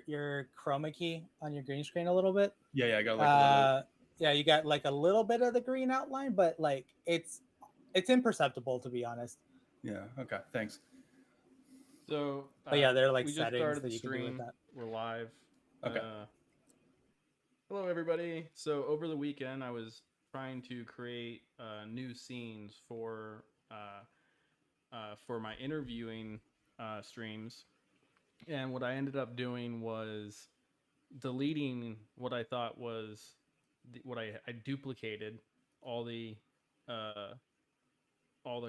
your chroma key on your green screen a little bit. Yeah, I got like a little. Yeah, you got like a little bit of the green outline, but like it's imperceptible to be honest. Yeah. Okay. Thanks. So But yeah, there are like we just settings started that the you can do with stream. that. We're live. Okay. Hello, everybody. So over the weekend, I was trying to create new scenes for my interviewing streams, and what I ended up doing was deleting what I thought was what I duplicated all the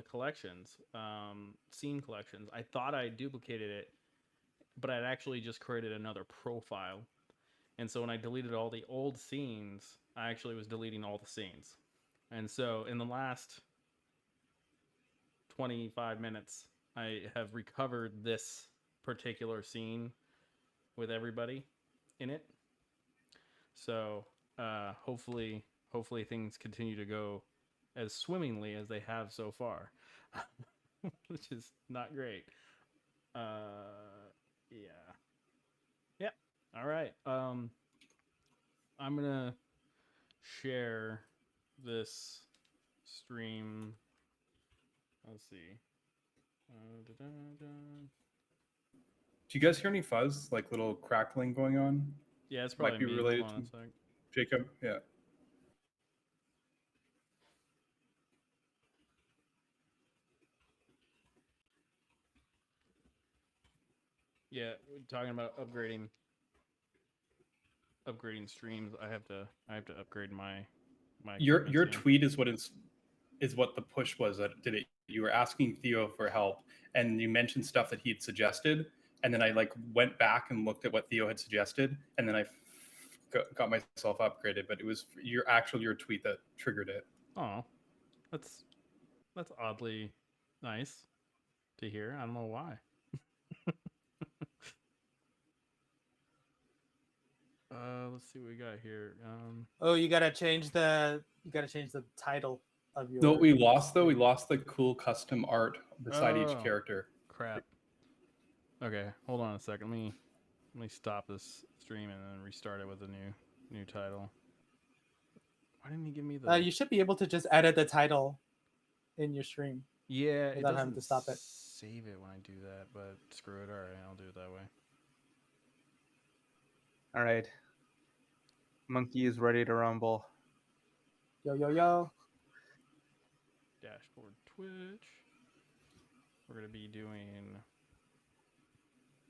collections, scene collections. I thought I duplicated it, but I'd actually just created another profile. And so when I deleted all the old scenes, I actually was deleting all the scenes. And so in the last 25 minutes, I have recovered this particular scene with everybody in it. So hopefully things continue to go as swimmingly as they have so far, which is not great. Yeah. All right. I'm gonna share this stream. Let's see. Do you guys hear any fuzz, like little crackling going on? Yeah, it's probably Might be me. related Hold on to a sec. Jacob. Yeah. Yeah, we're talking about upgrading streams. I have to upgrade my Your here. tweet is what the push was that did it. You were asking Theo for help, and you mentioned stuff that he had suggested, and then I like went back and looked at what Theo had suggested, and then I got myself upgraded. But it was your tweet that triggered it. Oh, that's oddly nice to hear. I don't know why. Let's see what we got here. Oh, you gotta change the title of your. No, what we lost though, we lost the cool custom art beside each character. Crap. Okay, hold on a second. Let me stop this stream and then restart it with a new title. Why didn't he give me the? You should be able to just edit the title in your stream. Yeah, it doesn't having to stop it. Save it when I do that, but screw it. All right, I'll do it that way. All right. Monkey is ready to rumble. Yo, yo, yo. Dashboard Twitch. We're going to be doing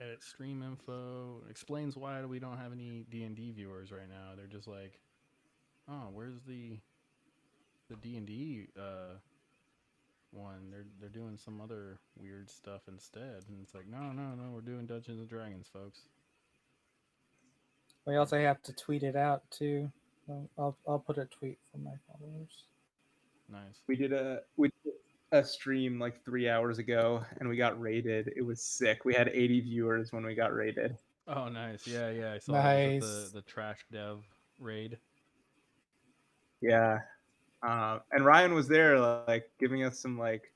edit stream info. Explains why we don't have any D&D viewers right now. They're just like, oh, where's the D&D one? They're doing some other weird stuff instead. And it's like, no, we're doing Dungeons and Dragons, folks. We also have to tweet it out too. I'll put a tweet for my followers. Nice. We did a stream like 3 hours ago, and we got rated. It was sick. We had 80 viewers when we got rated. Oh, nice. Yeah. I saw nice. the trash dev raid. Yeah. And Ryan was there, like giving us some like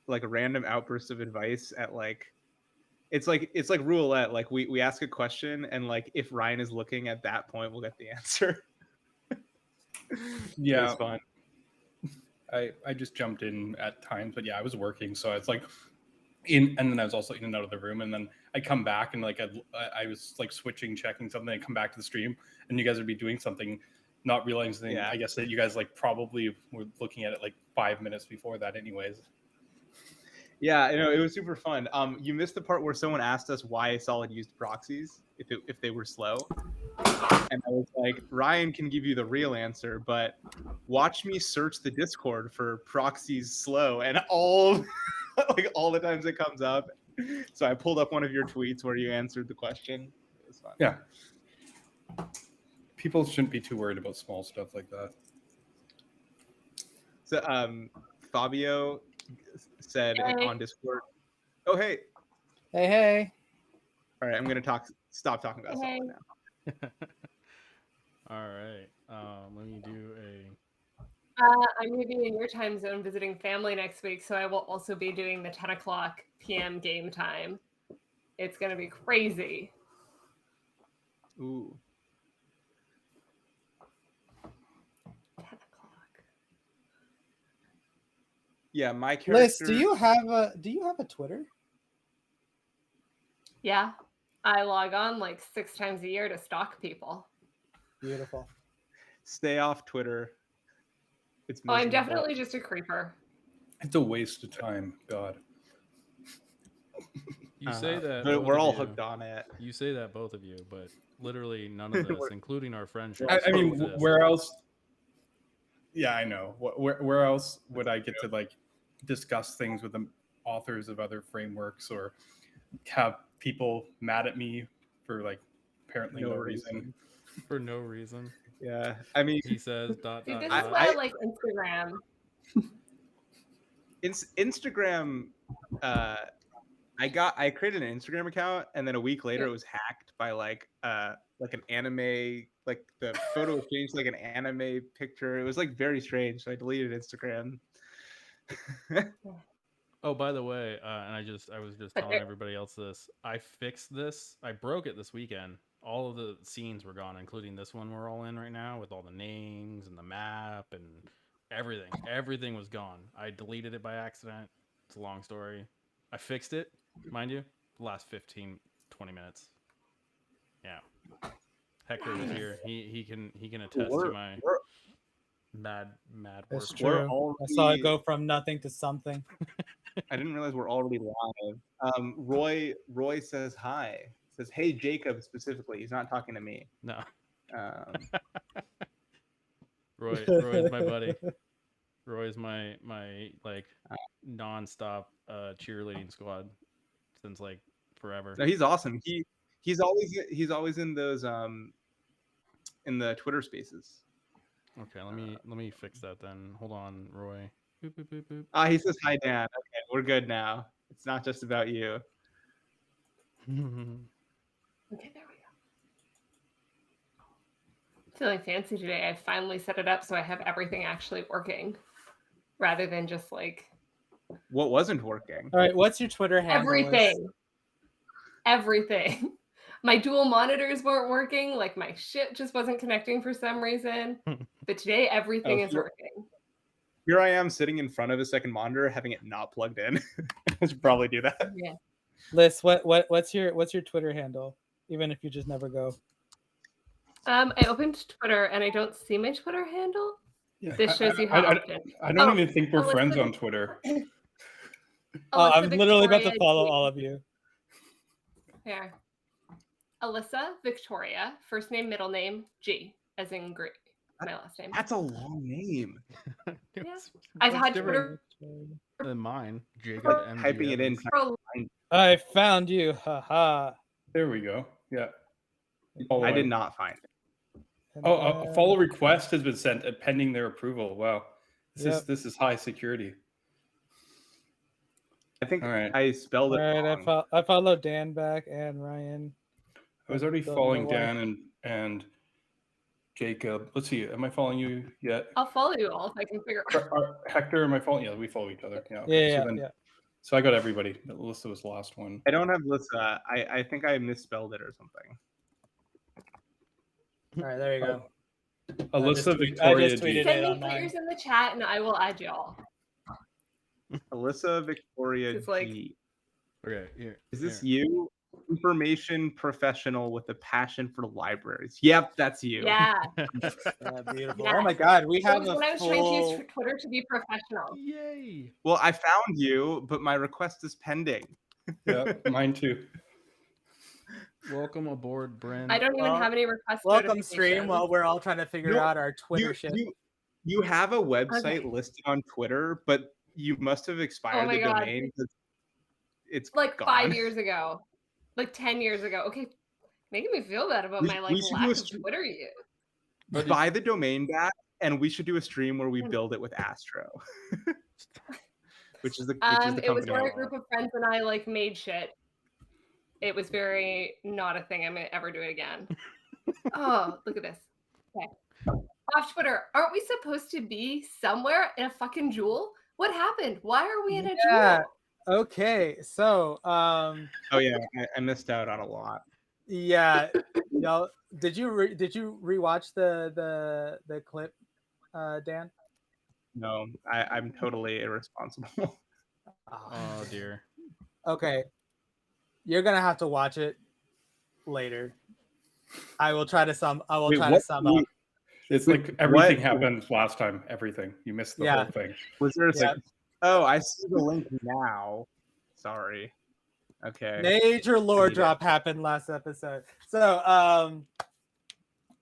a random outburst of advice at like. It's like roulette. Like we ask a question, and like if Ryan is looking at that point, we'll get the answer. Yeah, it was fun. I just jumped in at times, but yeah, I was working, so it's like and then I was also in and out of the room, and then I come back and like I was like checking something, and come back to the stream, and you guys would be doing something, not realizing. Yeah. I guess that you guys like probably were looking at it like 5 minutes before that, anyways. Yeah, it was super fun. You missed the part where someone asked us why Solid used proxies if they were slow, and I was like, Ryan can give you the real answer, but watch me search the Discord for proxies slow, and all the times it comes up. So I pulled up one of your tweets where you answered the question. It was fun. Yeah, people shouldn't be too worried about small stuff like that. So Fabio said on Discord, oh hey. All right, I'm gonna stop talking about Solid now. All right, let me do I'm going to be in your time zone visiting family next week, so I will also be doing the 10 o'clock p.m. game time. It's going to be crazy. Ooh. 10 o'clock. Yeah, my character. Liz, do you have a Twitter? Yeah. I log on like 6 times a year to stalk people. Beautiful. Stay off Twitter. It's Oh, I'm miserable. definitely just a creeper. It's a waste of time. God. You say that, but both we're of all you. hooked on it. You say that, both of you, but literally none of this, including our friendship. I mean, exists. where else? Yeah, I know. Where else would I get to like discuss things with the authors of other frameworks or have people mad at me for like apparently no reason? For no reason. Yeah, I mean, He says dot Dude, dot this dot. is why I like Instagram. Instagram. I created an Instagram account, and then a week later, it was hacked by like an anime. Like the photo was changed to like an anime picture. It was like very strange. So I deleted Instagram. Oh, by the way, and I was just But telling there- everybody else this. I fixed this. I broke it this weekend. All of the scenes were gone, including this one we're all in right now, with all the names and the map and everything. Everything was gone. I deleted it by accident. It's a long story. I fixed it, mind you, the last 15, 20 minutes. Yeah. Hector was here. He can attest to my mad That's work. We're true. I saw it already- go from nothing to something. I didn't realize we're already live. Roy says hi. Says, "Hey Jacob," specifically. He's not talking to me. No. Um, Roy's my buddy. Roy's my like nonstop cheerleading squad since like forever. no, he's awesome. He's always in those in the Twitter Spaces. Okay, let me fix that then. Hold on, Roy. Boop, boop, boop, boop. He says hi, Dan. Okay, we're good now. It's not just about you. Okay, there we go. Feeling fancy today. I finally set it up so I have everything actually working rather than just like What wasn't working? All right, what's your Twitter handle? Liz? everything. My dual monitors weren't working. Like my shit just wasn't connecting for some reason. But today everything is working. Here I am sitting in front of a second monitor, having it not plugged in. I should probably do that. Yeah. Liz, what's your Twitter handle? Even if you just never go. I opened Twitter and I don't see my Twitter handle. Yeah, This shows you how often. I don't Oh, even think we're Alyssa friends Vic- on Twitter. Oh, I'm Alyssa literally about to Victoria follow G. all of you. Here. Alyssa Victoria, first name, middle name, G, as in Greek. My last name. That's a long name. I've What's had different Twitter than mine. Jacob M. Typing it in. for I found you. Haha. There we go. Yeah. I did not find it. And Oh, a then- follow request has been sent pending their approval. Wow. Yep. This is high security. I think All right. I spelled it All right, wrong. I followed Dan back and Ryan. I was already Don't following know why. Dan and Jacob. Let's see. Am I following you yet? I'll follow you all if I can figure out. Hector, am I following? Yeah, we follow each other. Yeah. Yeah, so, yeah. so I got everybody. Alyssa was the last one. I don't have Lissa. I think I misspelled it or something. All right, there you go. Alyssa I Victoria just G. tweeted Send it me on mine. players in the chat and I will add y'all. Alyssa Victoria It's like- G. Okay, here. Is this here. you? Information professional with a passion for libraries. Yep, that's you. Yeah. Beautiful. Yeah. Oh my God, we That have was a when I was trying to full. use Twitter to be professional. Yay! Well, I found you, but my request is pending. Yeah, mine too. Welcome aboard, Bryn. I don't even Well, have any requests. Welcome stream while we're all trying to figure No, out our Twitter shit. You have a website Okay. listed on Twitter, but you must have expired my the God. domain. 'Cause It's Like gone. 5 years ago, like 10 years ago. Okay, making me feel bad about We- my we like should do lack a of stream- Twitter use. Buy the domain back, and we should do a stream where we Hmm. build it with Astro, which is the It was company. where I a group love. of friends and I like made shit. It was very not a thing I'm gonna ever do it again. Oh, look at this. Okay. Off Twitter, aren't we supposed to be somewhere in a fucking jewel? What happened? Why are we in a Yeah. jewel? Okay, so Oh yeah, I missed out on a lot. yeah, No, did you rewatch the clip, Dan? No, I'm totally irresponsible. Oh dear. Okay, you're gonna have to watch it later. I will try to sum. I will Wait, try to what? sum up. It's Wait, like everything what? happened last time. Everything. You missed the Yeah. whole thing. Was there a Yeah. Oh, I see the link now. Sorry. Okay. Major lore need it. drop happened last episode. So,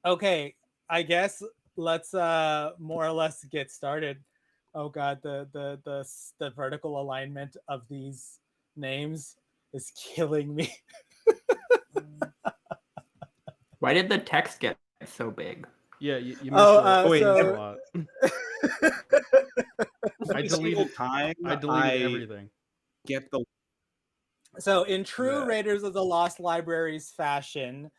okay, I guess let's more or less get started. Oh god, the vertical alignment of these names is killing me. Why did the text get so big? Yeah, you missed Oh, wait, a so lot. I Every single deleted time I deleted everything. get the so in true Yeah. Raiders of the Lost Libraries fashion,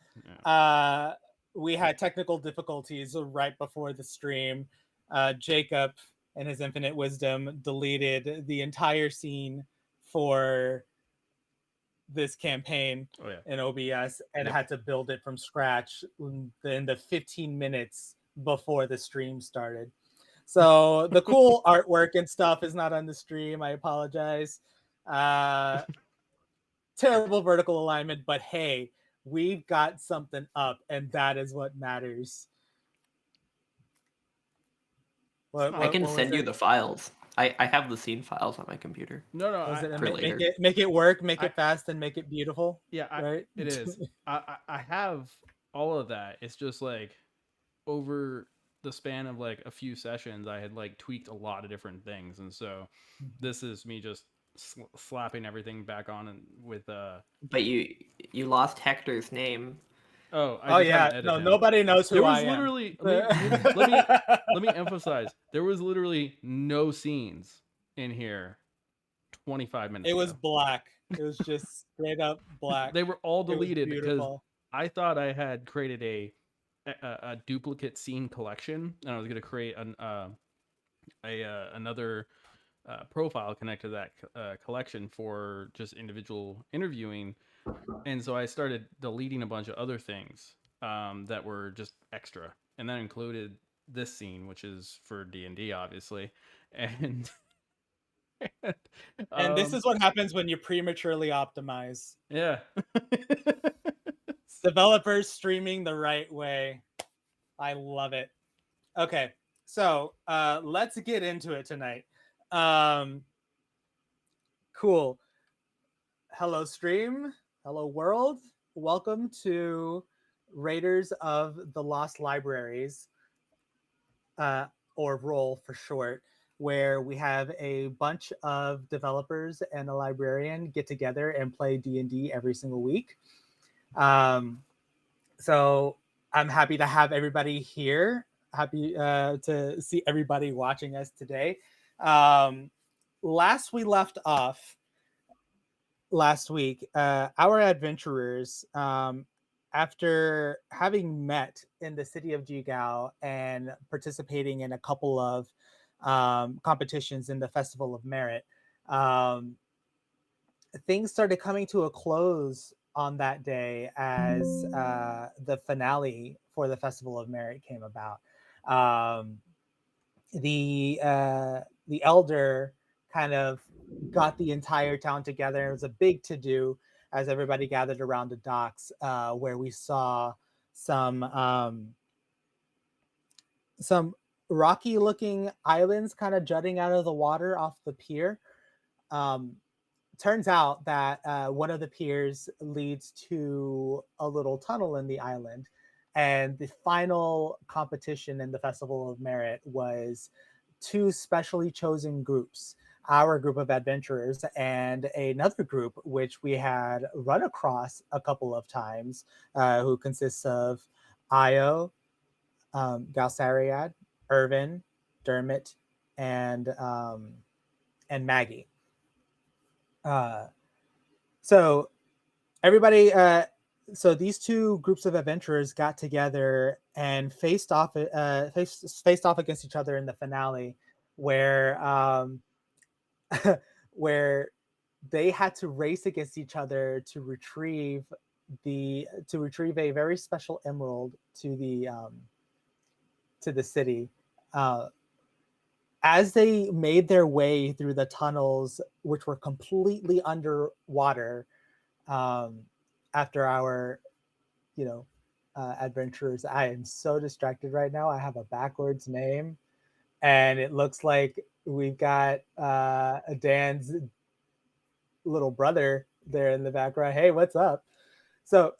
Yeah. we had technical difficulties right before the stream. Jacob, in his infinite wisdom, deleted the entire scene for this campaign Oh yeah. in OBS and Yep. had to build it from scratch in the 15 minutes before the stream started. So the cool artwork and stuff is not on the stream. I apologize. Terrible vertical alignment, but hey, we've got something up, and that is what matters. I can What was send you it? the files. I have the scene files on my computer. No, Was it For make later. it work, make I- it fast, and make it beautiful? yeah, Right? it is. I have all of that. It's just like over the span of like a few sessions, I had like tweaked a lot of different things, and so this is me just slapping everything back on and with But you lost Hector's name. Oh, I Oh just haven't yeah, edited no, him. nobody knows who There was I am. literally let me emphasize, there was literally no scenes in here 25 minutes It was ago. black. It was just straight up black. They were all It was deleted because beautiful. I thought I had created a duplicate scene collection, and I was going to create another profile connected to that collection for just individual interviewing, and so I started deleting a bunch of other things that were just extra, and that included this scene, which is for D&D, obviously, and And this is what happens when you prematurely optimize. yeah. Developers streaming the right way. I love it. Okay, so let's get into it tonight. Cool. Hello, stream. Hello, world. Welcome to Raiders of the Lost Libraries, or RoLL for short, where we have a bunch of developers and a librarian get together and play D&D every single week. So I'm happy to have everybody here. Happy to see everybody watching us today. Last we left off last week, our adventurers, after having met in the city of Jigao and participating in a couple of competitions in the Festival of Merit, things started coming to a close on that day as the finale for the Festival of Merit came about. The elder kind of got the entire town together. It was a big to-do as everybody gathered around the docks, where we saw some rocky-looking islands kind of jutting out of the water off the pier. Turns out that one of the piers leads to a little tunnel in the island. And the final competition in the Festival of Merit was two specially chosen groups, our group of adventurers and another group which we had run across a couple of times, who consists of Io, Galsariad, Irvin, Dermot, and Maggie. So everybody, so these two groups of adventurers got together and faced off against each other in the finale, where where they had to race against each other to retrieve a very special emerald to the city. As they made their way through the tunnels, which were completely underwater, after our, adventurers, I am so distracted right now. I have a backwards name, and it looks like we've got Dan's little brother there in the background. Hey, what's up? So,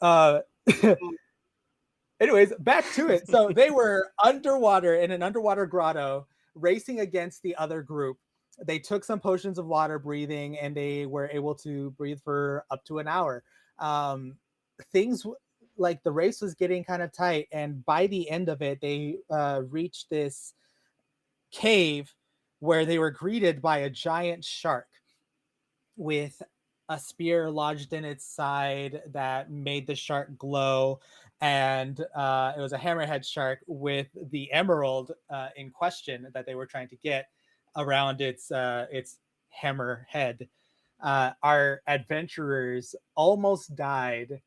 anyways, back to it. So they were underwater in an underwater grotto, racing against the other group. They took some potions of water breathing, and they were able to breathe for up to an hour. Things like the race was getting kind of tight, and by the end of it, they reached this cave where they were greeted by a giant shark with a spear lodged in its side that made the shark glow, and it was a hammerhead shark with the emerald in question that they were trying to get around its hammer head. Our adventurers almost died,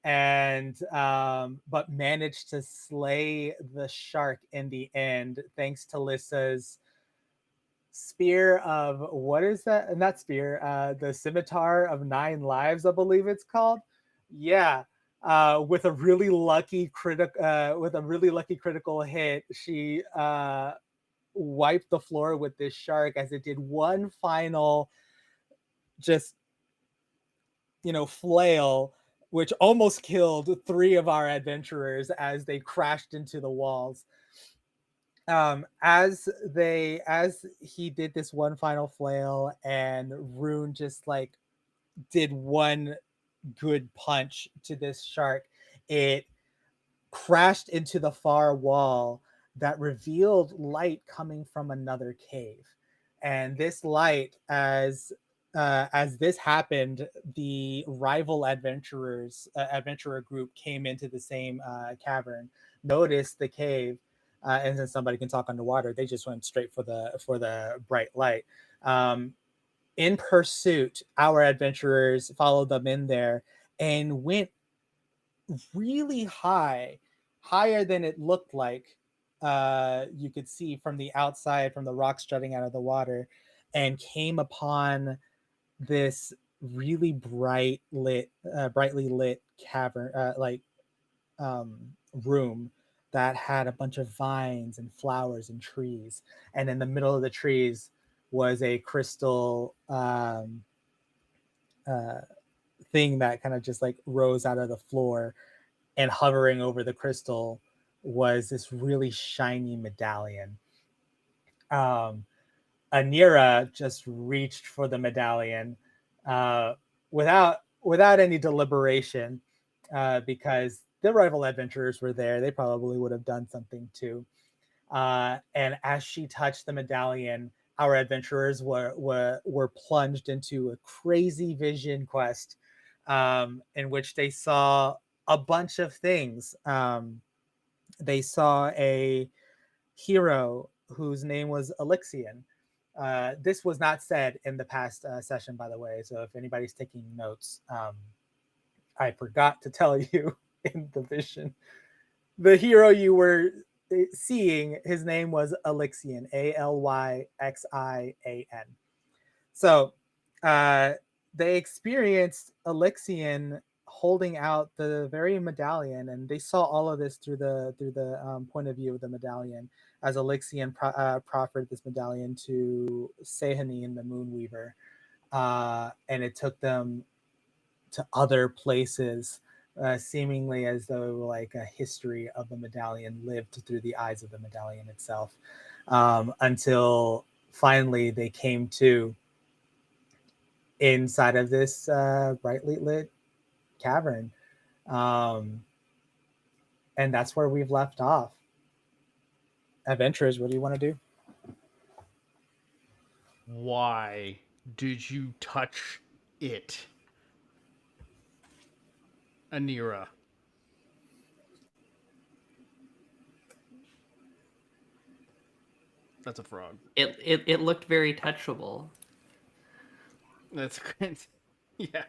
and but managed to slay the shark in the end, thanks to Lissa's spear of, what is that? Not spear, the scimitar of 9 lives, I believe it's called. Yeah. With a really lucky critical hit, she wiped the floor with this shark as it did one final just flail, which almost killed 3 of our adventurers as they crashed into the walls. As he did this one final flail, and Rune just like did one good punch to this shark, it crashed into the far wall that revealed light coming from another cave. And this light, as this happened, the rival adventurer group came into the same cavern, noticed the cave, and since somebody can talk underwater, they just went straight for the bright light. In pursuit, our adventurers followed them in there and went really high, higher than it looked like. You could see from the outside, from the rocks jutting out of the water, and came upon this really brightly lit cavern, room that had a bunch of vines and flowers and trees. And in the middle of the trees was a crystal thing that kind of just like rose out of the floor, and hovering over the crystal was this really shiny medallion. Anira just reached for the medallion without any deliberation, because the rival adventurers were there. They probably would have done something too. And as she touched the medallion, our adventurers were plunged into a crazy vision quest, in which they saw a bunch of things. They saw a hero whose name was Elixion. This was not said in the past session, by the way. So if anybody's taking notes, I forgot to tell you in the vision. The hero you were seeing, his name was Elixion, Alyxian. So they experienced Elixion holding out the very medallion, and they saw all of this through the point of view of the medallion, as Elixion proffered this medallion to Sehanine, the Moonweaver, and it took them to other places, seemingly as though like a history of the medallion lived through the eyes of the medallion itself, until finally they came to inside of this brightly lit cavern, and that's where we've left off. Adventurers, what do you want to do? Why did you touch it, Anira? That's a frog. It looked very touchable. That's great. Yeah.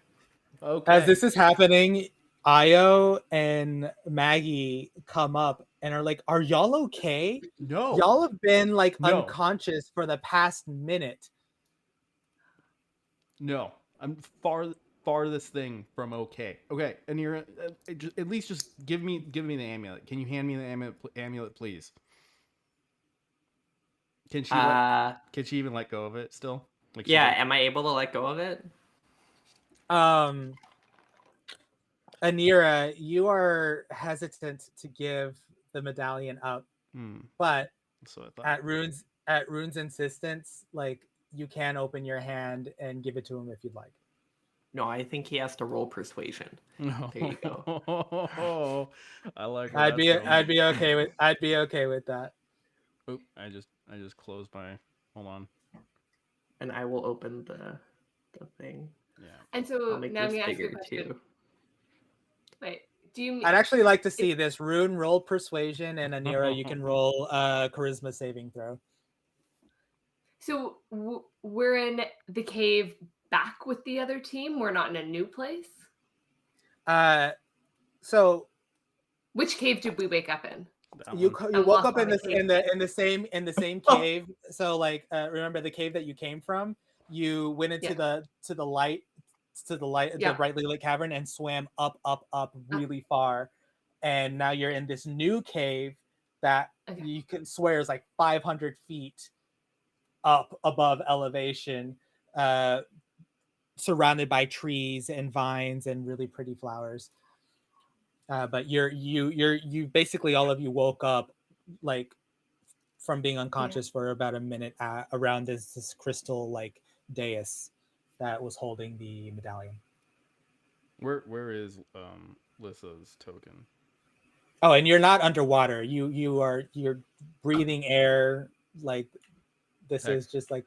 Okay. As this is happening, Io and Maggie come up and are like, "Are y'all okay? No. Y'all have been like No. unconscious for the past minute." No, I'm farthest thing from okay. Okay, and you're at least just give me the amulet. Can you hand me the amulet, please? Can she even let go of it still? Like Yeah, am I able to let go of it? Anira, you are hesitant to give the medallion up, but So I thought. at Rune's insistence, like you can open your hand and give it to him if you'd like. No, I think he has to roll persuasion. No. There you go. I like. I'd be okay with that. Oop! I just closed my. Hold on. And I will open the thing. Yeah. And so I'll make now I'm this gonna ask you a bigger question. too. Wait, do you? I'd actually like to see this. Rune roll persuasion, and Anira, you can roll charisma saving throw. So we're in the cave back with the other team. We're not in a new place. So which cave did we wake up in? You woke up in the same cave. So like remember the cave that you came from? You went into the brightly lit cavern and swam up really far, and now you're in this new cave that you can swear is like 500 feet up above elevation, surrounded by trees and vines and really pretty flowers. But you basically all of you woke up like from being unconscious for about a minute around this crystal like dais that was holding the medallion. Where is Lissa's token? Oh, and you're not underwater. You're breathing air. Like this is just like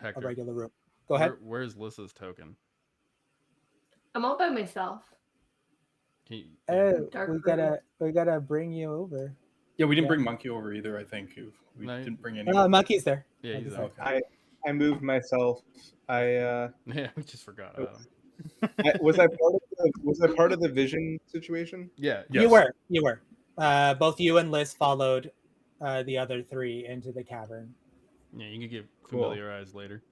Hector, a regular room. Go ahead. Where's Lissa's token? I'm all by myself. We gotta bring you over. Yeah, we didn't bring Monkey over either. I think we didn't bring any. Monkey's there. Yeah, Monkey's he's there. okay. I moved myself. Yeah, we just forgot about him. Was I part of the vision situation? Yeah, yes. You were. Both you and Liz followed the other three into the cavern. Yeah, you can get familiarized later.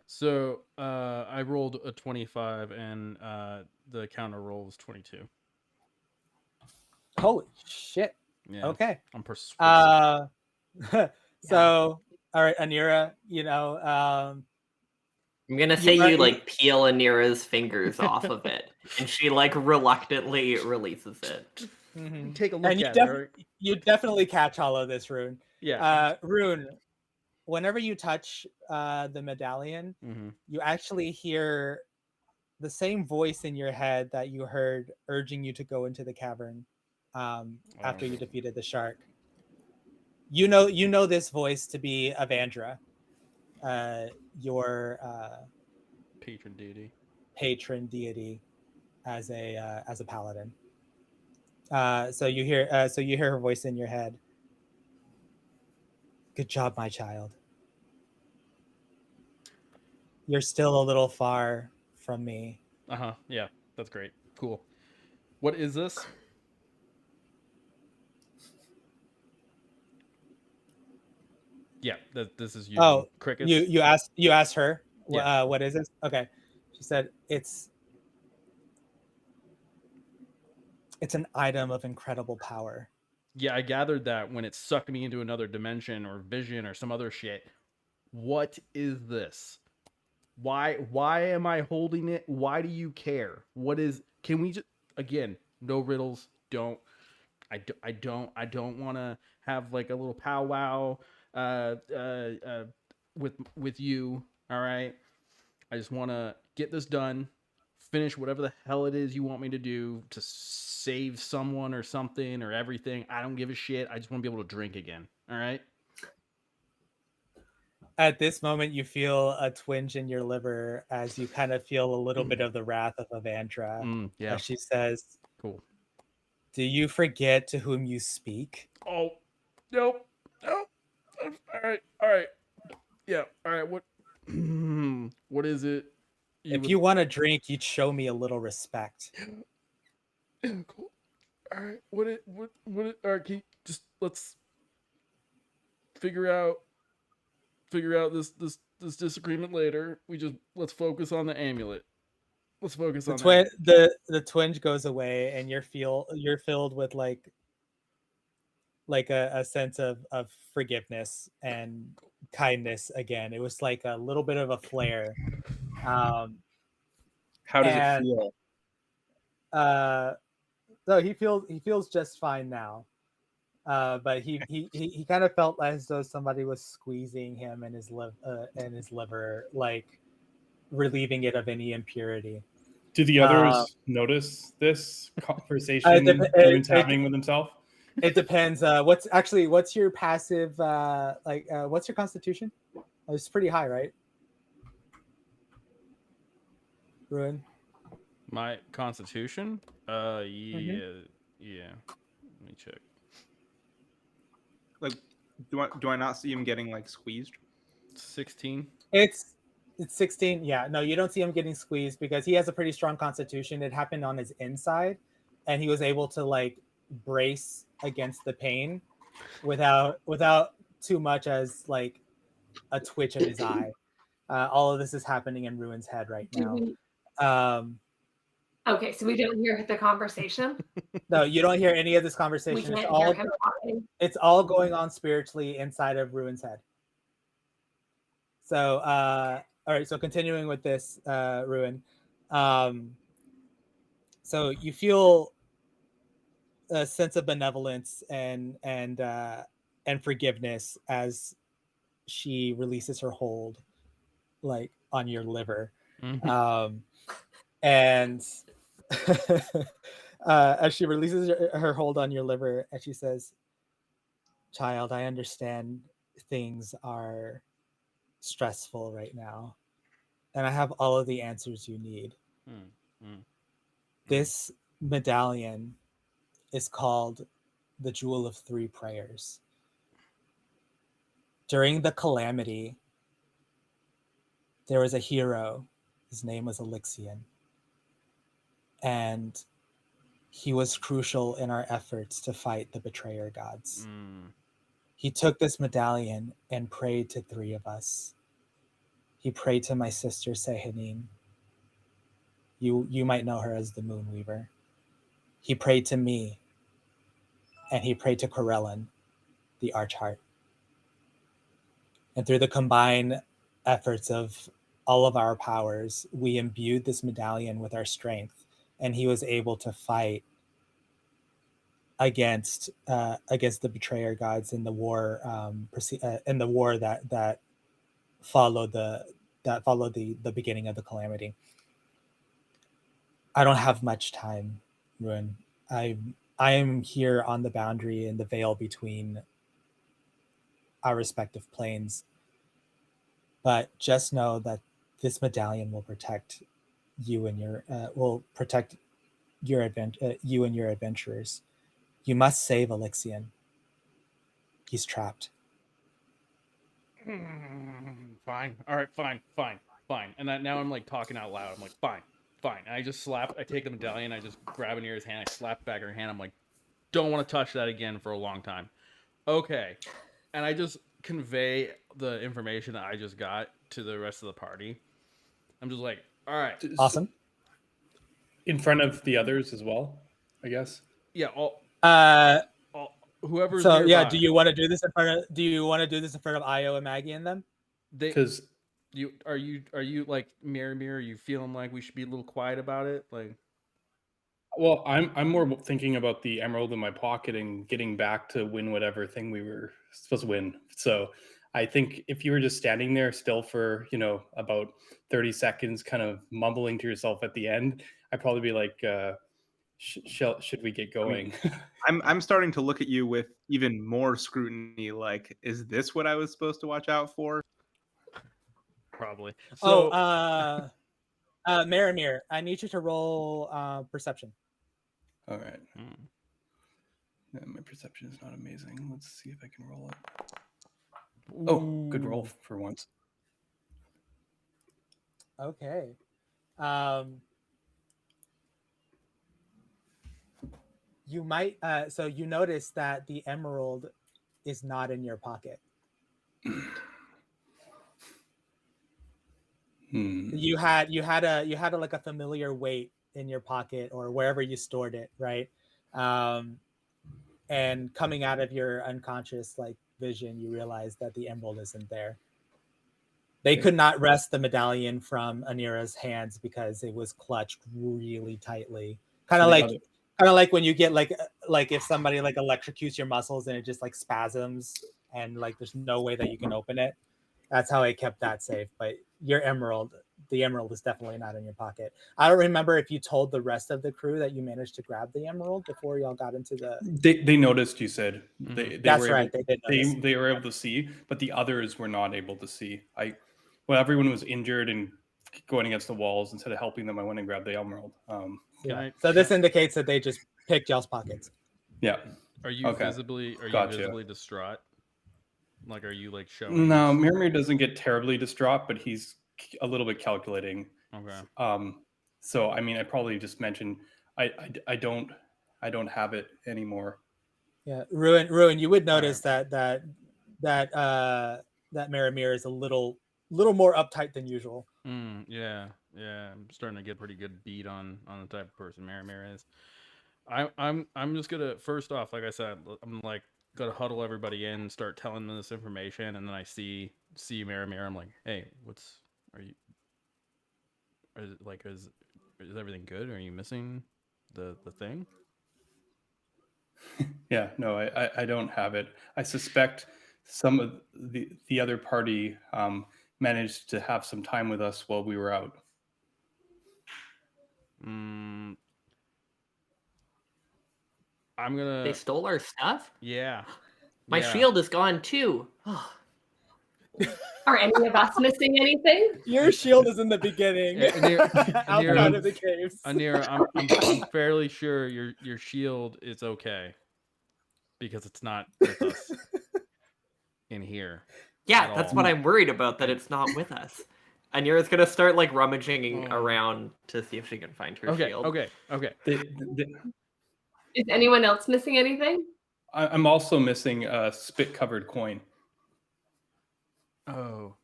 So I rolled a 25, and the counter roll was 22. Holy shit! Yeah. Okay. I'm persuasive. So, all right, Anira, I'm gonna say you like peel Anira's fingers off of it, and she like reluctantly releases it. Mm-hmm. Take a look and at it. You definitely catch all of this, Rune. Yeah. Rune, whenever you touch the medallion, you actually hear the same voice in your head that you heard urging you to go into the cavern after you defeated the shark. You know this voice to be Avandra, your patron deity as a paladin. So you hear her voice in your head. Good job, my child. You're still a little far from me. Yeah, that's great. Cool. What is this? Yeah, this is you. Crickets. You asked her. Yeah. What is this? Okay. She said it's an item of incredible power. Yeah, I gathered that when it sucked me into another dimension or vision or some other shit. What is this? Why am I holding it? Why do you care? What is? Can we just again? No riddles. I don't want to have like a little powwow with you. All right. I just want to get this done. Finish whatever the hell it is you want me to do to save someone or something or everything. I don't give a shit. I just want to be able to drink again. All right. At this moment, you feel a twinge in your liver as you kind of feel a little bit of the wrath of Avandra. Yeah. As she says, "Cool. Do you forget to whom you speak?" Oh, nope. All right. Yeah. All right. What? What is it? If you want to drink, you'd show me a little respect. Yeah, cool. All right. All right, just let's figure out this disagreement later. Let's focus on the amulet. Let's focus on that. The twinge goes away, and you're filled with like a sense of forgiveness and kindness again. It was like a little bit of a flare. How does it And feel? no, he feels just fine now. But he kind of felt as though somebody was squeezing him and his liver, like relieving it of any impurity. Do the others notice this conversation it Ruin's having with himself? depends. What's your passive? What's your constitution? It's pretty high, right? Ruin. My constitution? Yeah. Let me check. Like, do I not see him getting like squeezed? 16. It's 16. Yeah, no, you don't see him getting squeezed because he has a pretty strong constitution. It happened on his inside, and he was able to like brace against the pain without too much as like a twitch of his eye. All of this is happening in Ruin's head right now. Okay, so we don't hear the conversation. No, you don't hear any of this We conversation. can't hear him talking. It's all going on spiritually inside of Ruin's head. So, all right. So continuing with this, Ruin. So you feel a sense of benevolence and forgiveness as she releases her hold, like on your liver, and as she releases her hold on your liver, and she says, "Child, I understand things are stressful right now, and I have all of the answers you need. This medallion is called the Jewel of Three Prayers. During the calamity, there was a hero. His name was Elixion. And he was crucial in our efforts to fight the betrayer gods. He took this medallion and prayed to three of us. He prayed to my sister Sehanin. You might know her as the Moonweaver. He prayed to me, and he prayed to Corellin, the Archheart. And through the combined efforts of all of our powers, we imbued this medallion with our strength, and he was able to fight against the betrayer gods in the war that followed the beginning of the calamity. I don't have much time, Ruin. I am here on the boundary in the veil between our respective planes. But just know that this medallion will protect you and your you and your adventurers. You must save Elixion. He's trapped." Fine. All right. Fine. And now I'm like talking out loud. I'm like, fine. And I take the medallion. I just grab Anira's hand. I slap back her hand. I'm like, don't want to touch that again for a long time. Okay. And I just convey the information that I just got to the rest of the party. I'm just like, all right. Awesome. In front of the others as well, I guess. Yeah. Whoever's so nearby. Yeah, do you want to do this in front of Io and Maggie and them? Because are you like mirror? Are you feeling like we should be a little quiet about it? Like, well, I'm more thinking about the emerald in my pocket and getting back to win whatever thing we were supposed to win. So I think if you were just standing there still for about 30 seconds, kind of mumbling to yourself at the end, I'd probably be like, should we get going? I'm starting to look at you with even more scrutiny. Like, is this what I was supposed to watch out for? Probably. So, Maramir, I need you to roll perception. All right. Yeah, my perception is not amazing. Let's see if I can roll it. Oh, good roll for once. Okay. You might so you notice that the emerald is not in your pocket. You had a like a familiar weight in your pocket or wherever you stored it, right? And coming out of your unconscious like vision, you realize that the emerald isn't there. They could not wrest the medallion from Anira's hands because it was clutched really tightly. Kind of like when you get like if somebody like electrocutes your muscles and it just like spasms and like there's no way that you can open it. That's how I kept that safe. But your emerald, the emerald is definitely not in your pocket. I don't remember if you told the rest of the crew that you managed to grab the emerald before y'all got into the. They noticed. You said they That's were right. able, They did notice. they were able to see, but the others were not able to see. Well, everyone was injured and going against the walls. Instead of helping them, I went and grabbed the emerald. So this indicates that they just picked y'all's pockets. Yeah. Are you Okay. visibly Gotcha. distraught? Like, are you like showing? No, Miramir doesn't get terribly distraught, but he's a little bit calculating. Okay. So I mean, I probably just mentioned I don't have it anymore. Yeah, Ruin. You would notice that Miramir is a little more uptight than usual. Yeah. I'm starting to get a pretty good beat on the type of person Miramir is. I'm just gonna, first off, like I said, I'm like gonna huddle everybody in, start telling them this information, and then I see Miramir. I'm like, hey, is everything good? Are you missing the thing? Yeah, no, I don't have it. I suspect some of the other party managed to have some time with us while we were out. I'm gonna. They stole our stuff? Yeah. My shield is gone too. Are any of us missing anything? Your shield is in the beginning, outside of the caves. Anira, I'm fairly sure your shield is okay because it's not with us in here. Yeah, that's what I'm worried about, that it's not with us. Anira's gonna start like rummaging around to see if she can find her shield. Okay. Is anyone else missing anything? I'm also missing a spit-covered coin. Oh,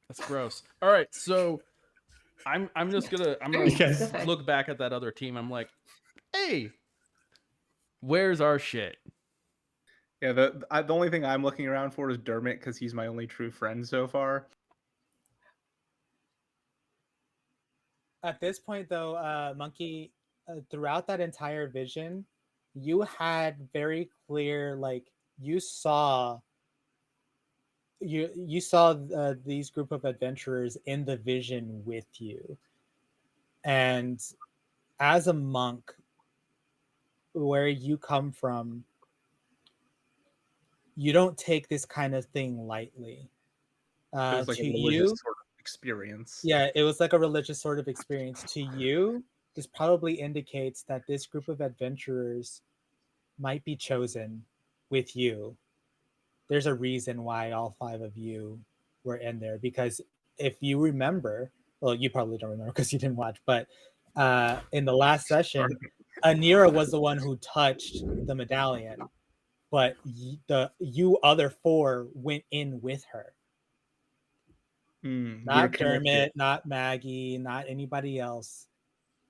that's gross. All right, so I'm gonna Yes. look back at that other team. I'm like, hey, where's our shit? Yeah, the only thing I'm looking around for is Dermot because he's my only true friend so far. At this point, though, Monkey, throughout that entire vision, you had very clear, like you saw these group of adventurers in the vision with you, and as a monk, where you come from, you don't take this kind of thing lightly. It was like to a religious you, sort of experience. yeah, it was like a religious sort of experience. To you, this probably indicates that this group of adventurers might be chosen with you. There's a reason why all 5 of you were in there, because if you remember, well, you probably don't remember because you didn't watch, but in the last session, Anira was the one who touched the medallion, but you other 4 went in with her. Not Dermot, not Maggie, not anybody else,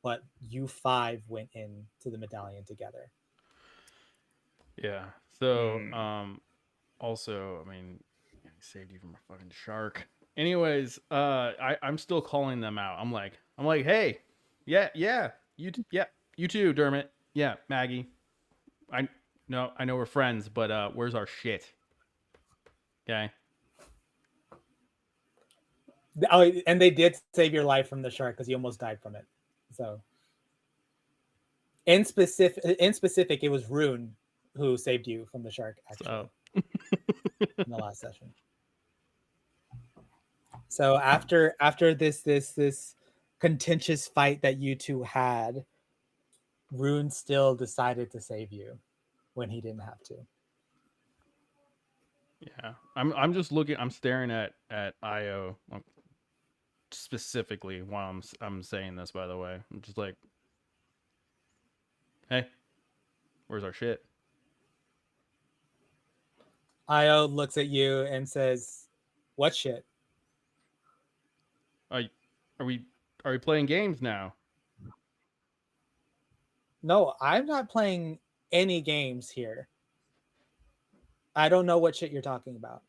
but you 5 went in to the medallion together. Yeah. So, also, I mean, he saved you from a fucking shark. Anyways, I'm still calling them out. I'm like, hey, yeah, you too, Dermot. Yeah, Maggie. I know we're friends, but where's our shit? Okay. Oh, and they did save your life from the shark because you almost died from it. So, in specific, it was Rune who saved you from the shark. Actually, in the last session. So after this contentious fight that you 2 had, Rune still decided to save you when he didn't have to. Yeah, I'm just looking. I'm staring at Io specifically while I'm saying this. By the way, I'm just like, hey, Where's our shit? Io looks at you and says, "What shit?" Are we playing games now? No, I'm not playing any games here. I don't know what shit you're talking about.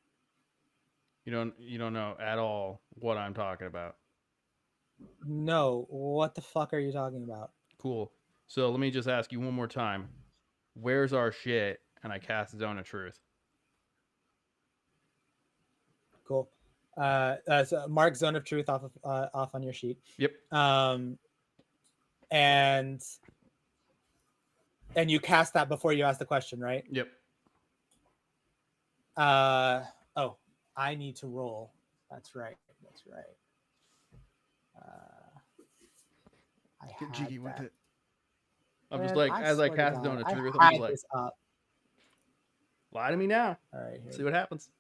You don't know at all what I'm talking about. No, what the fuck are you talking about? Cool. So let me just ask you one more time. Where's our shit? And I cast Zone of Truth. Cool. So mark Zone of Truth off on your sheet. Yep. And you cast that before you ask the question, right? Yep. Oh, I need to roll. That's right. I Get had jiggy with that. it. I'm Man, just like, as I swear to cast God, Zone of I Truth, I'm had just like, this up. lie to me now. All right, here. See what happens.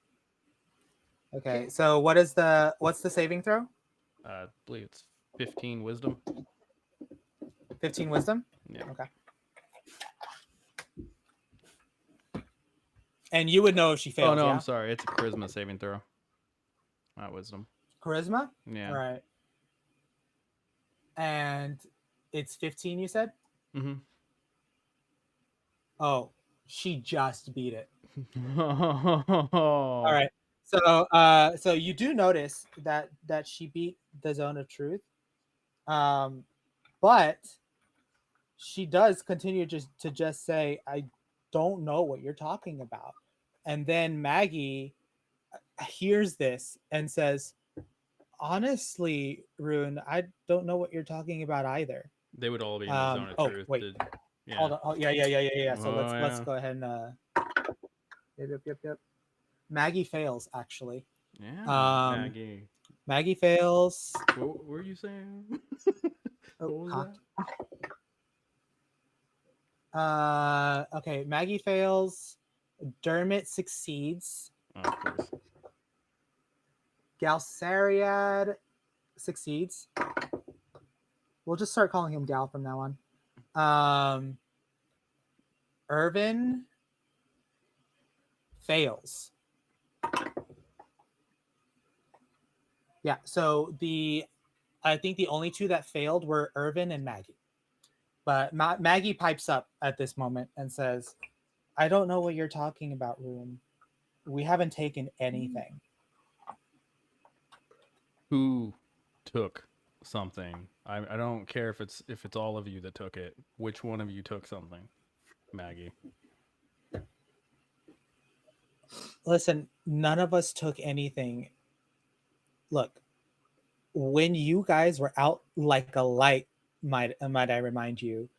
Okay, so what's the saving throw? I believe it's 15 wisdom. 15 wisdom? Yeah. Okay. And you would know if she fails, Oh, no, yeah? I'm sorry. It's a charisma saving throw. Not wisdom. Charisma? Yeah. All right. And it's 15, you said? Mm-hmm. Oh, she just beat it. All All right. So you do notice that she beat the Zone of Truth. But she does continue to just say, "I don't know what you're talking about." And then Maggie hears this and says, "Honestly, Rune, I don't know what you're talking about either." They would all be in the Zone of Truth. Wait. Yeah. Hold on. Oh, yeah. So Oh, let's yeah. go ahead and Yep. Maggie fails, actually. Yeah. Maggie. Maggie fails. What were you saying? Oh, What was cocked. that? Okay, Maggie fails. Dermot succeeds. Oh, of course. Galsariad succeeds. We'll just start calling him Gal from now on. Irvin fails. Yeah, so I think the only two that failed were Irvin and Maggie. But Maggie pipes up at this moment and says, "I don't know what you're talking about, Ruin. We haven't taken anything." Who took something? I don't care if it's all of you that took it. Which one of you took something? Maggie. Listen, none of us took anything. Look, when you guys were out like a light, might I remind you,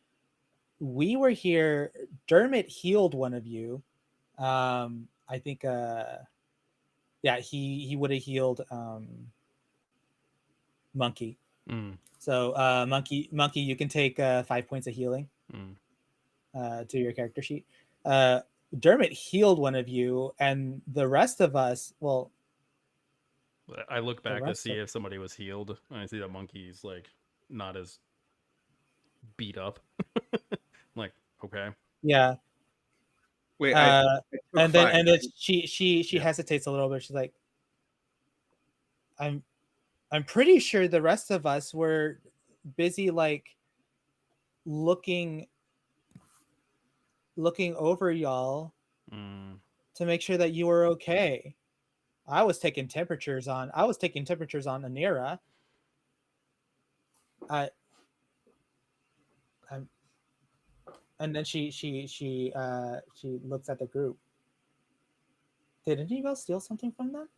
we were here. Dermot healed one of you. I think yeah, he would have healed Monkey. So Monkey, you can take 5 points of healing to your character sheet. Dermot healed one of you, and the rest of us, well, I look back to see if somebody was healed, and I see that Monkey's like not as beat up. Like, okay. Yeah. Wait, and then she Yeah. hesitates a little bit. She's like, I'm pretty sure the rest of us were busy like looking over y'all to make sure that you were okay. I was taking temperatures on Anira. And then she looks at the group. Did any of y'all steal something from them?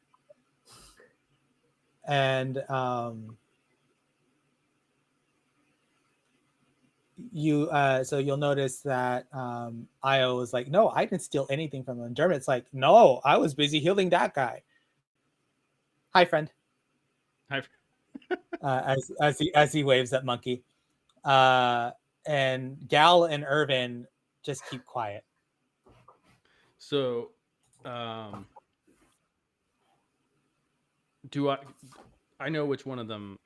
And so you'll notice that Io was like, "No, I didn't steal anything from them." Dermot's like, "No, I was busy healing that guy." Hi, friend. Hi. As he waves at Monkey, and Gal and Irvin just keep quiet. So, do I know which one of them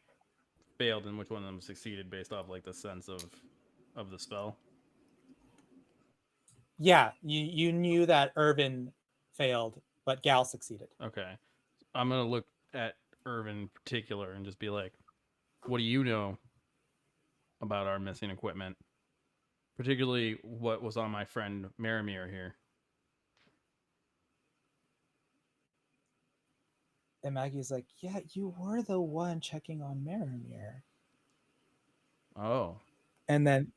failed and which one of them succeeded based off like the sense of the spell? Yeah, you knew that Irvin failed, but Gal succeeded. Okay. I'm going to look at Irvin in particular and just be like, what do you know about our missing equipment? Particularly what was on my friend Maramir here. And Maggie's like, yeah, you were the one checking on Maramir. Oh. And then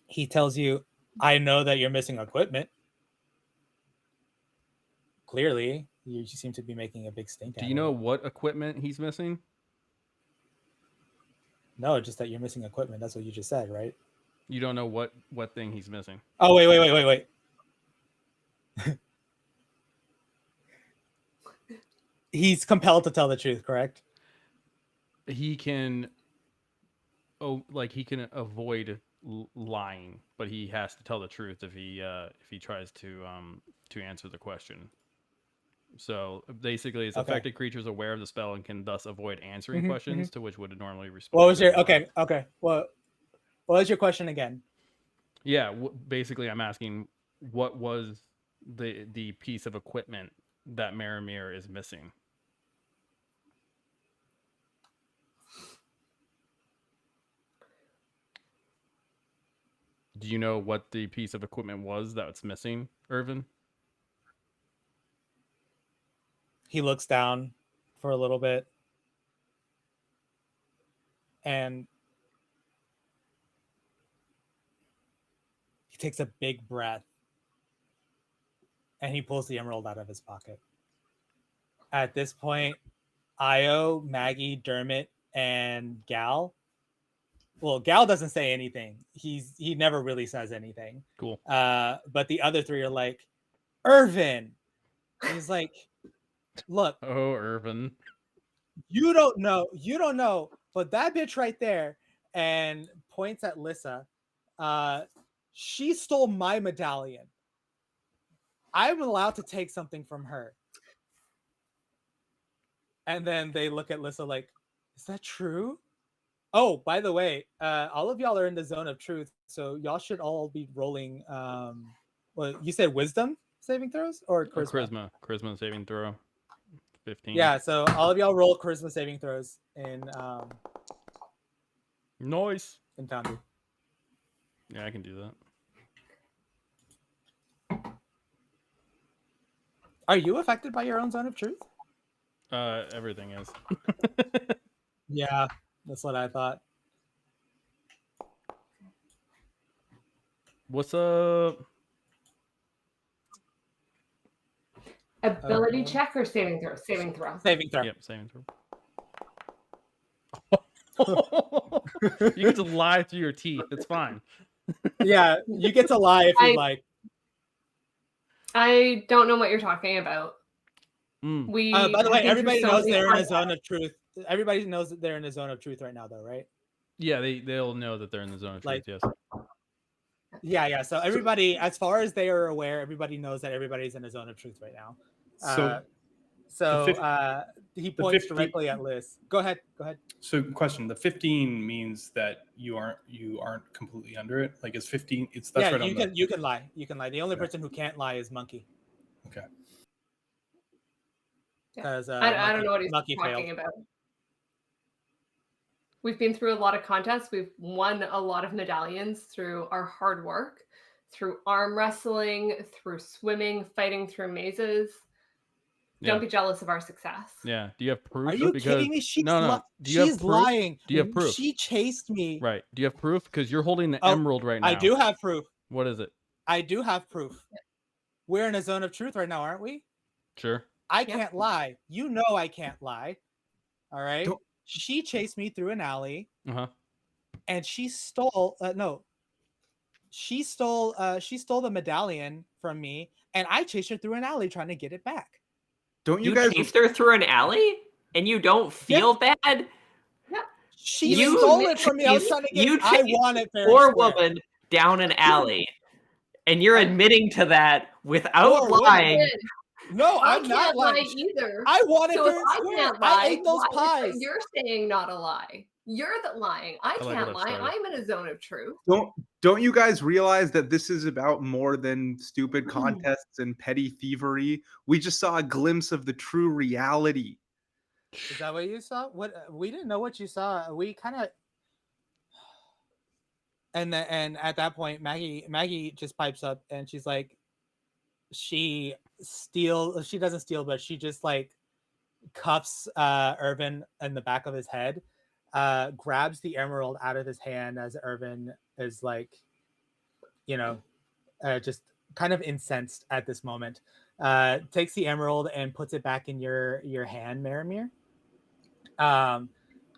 he tells you, I know that you're missing equipment. Clearly, you seem to be making a big stink out Do of you know it. what equipment he's missing? No, just that you're missing equipment. That's what you just said, right? You don't know what thing he's missing. Oh, wait. He's compelled to tell the truth, correct? He can he can avoid lying, but he has to tell the truth if he tries to answer the question. So basically, it's affected creatures aware of the spell and can thus avoid answering questions to which would normally respond. What was your okay? What was your question again? Yeah, basically, I'm asking what was the piece of equipment that Maramir is missing. Do you know what the piece of equipment was that's missing, Irvin? He looks down for a little bit and he takes a big breath and he pulls the emerald out of his pocket. At this point, Io, Maggie, Dermot, and Gal. Well, Gal doesn't say anything. He never really says anything. Cool. But the other three are like, Irvin. He's like, look. Oh, Irvin. You don't know, but that bitch right there, and points at Lissa. She stole my medallion. I'm allowed to take something from her. And then they look at Lissa like, is that true? Oh, by the way, all of y'all are in the zone of truth, so y'all should all be rolling. Well, you said wisdom saving throws or charisma? Charisma saving throw. 15. Yeah, so all of y'all roll charisma saving throws in Nice. in Foundry. Yeah, I can do that. Are you affected by your own zone of truth? Everything is. Yeah, that's what I thought. What's up? Ability check or saving throw? Saving throw. Saving throw. Yep, saving throw. You get to lie through your teeth. It's fine. Yeah, you get to lie if you like. I don't know what you're talking about. By the way, everybody knows they're in a zone of truth. Everybody knows that they're in a zone of truth right now, though, right? Yeah, they'll know that they're in the zone of truth. Yes. Yeah. So everybody, as far as they are aware, everybody knows that everybody's in a zone of truth right now. So he points directly at Liz. Go ahead. So, question: the 15 means that you aren't completely under it. Like, is 15? You can lie. You can lie. The only person who can't lie is Monkey. Okay. Because I don't know what he's talking about. We've been through a lot of contests. We've won a lot of medallions through our hard work, through arm wrestling, through swimming, fighting through mazes. Don't be jealous of our success. Yeah. Do you have proof? Are you kidding me? She's lying. Do you have proof? She chased me. Right. Do you have proof? Because you're holding the emerald right now. I do have proof. What is it? I do have proof. We're in a zone of truth right now, aren't we? Sure. I can't lie. You know I can't lie. All right. She chased me through an alley. And she stole She stole the medallion from me, and I chased her through an alley trying to get it back. Don't you guys chased her through an alley and you don't feel bad? Yeah. She stole it from me. I was trying to get I want it fair. Poor woman down an alley. And you're admitting to that without lying. No, I'm not lying either. I want it so fair and square. I ate those pies. You're saying not a lie. You're the lying. I can't lie. I'm in a zone of truth. Don't you guys realize that this is about more than stupid contests and petty thievery? We just saw a glimpse of the true reality. Is that what you saw? What we didn't know what you saw. We kind of and at that point, Maggie just pipes up and she's like, she doesn't steal, but she just like cuffs Irvin in the back of his head, grabs the emerald out of his hand as Irvin is like, just kind of incensed at this moment. Takes the emerald and puts it back in your hand, Marimir.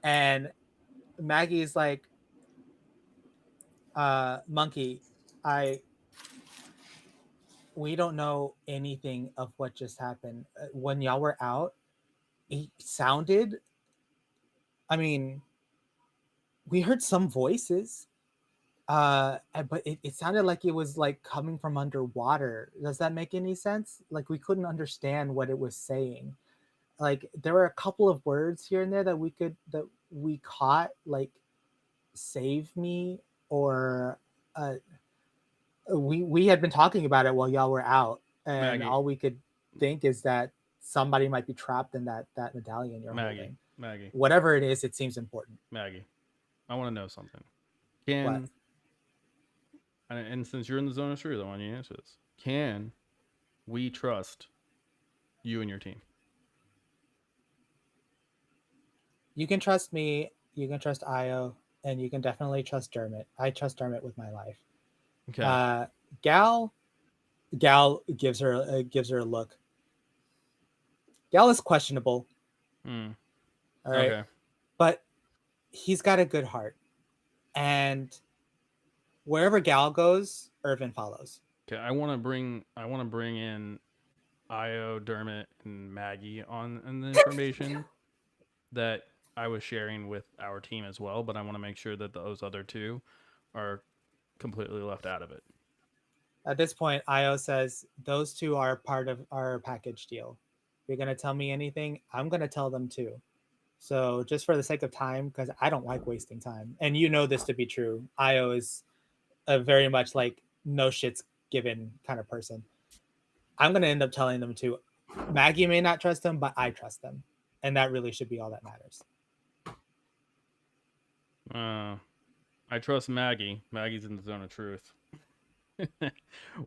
And Maggie's like, Monkey, we don't know anything of what just happened. When y'all were out, it sounded, I mean, we heard some voices, but it sounded like it was like coming from underwater. Does that make any sense? Like we couldn't understand what it was saying. Like there were a couple of words here and there that we caught, like save me, or we had been talking about it while y'all were out, and Maggie. all we could think is that somebody might be trapped in that medallion you're holding. Maggie, Whatever it is, it seems important. Maggie, I want to know something. What? And since you're in the zone of truth, I want you to answer this. Can we trust you and your team? You can trust me, you can trust Io, and you can definitely trust Dermot. I trust Dermot with my life. Okay. Gal gives her a look. Gal is questionable. Mm. All right. Okay. But he's got a good heart. And wherever Gal goes, Irvin follows. Okay. I want to bring in Io, Dermot, and Maggie on the information that I was sharing with our team as well, but I want to make sure that those other two are completely left out of it. At this point, Io says, those two are part of our package deal. If you're going to tell me anything, I'm going to tell them too. So just for the sake of time, because I don't like wasting time, and you know this to be true, Io is a very much like no shits given kind of person. I'm going to end up telling them too. Maggie may not trust them, but I trust them. And that really should be all that matters. I trust Maggie. Maggie's in the zone of truth.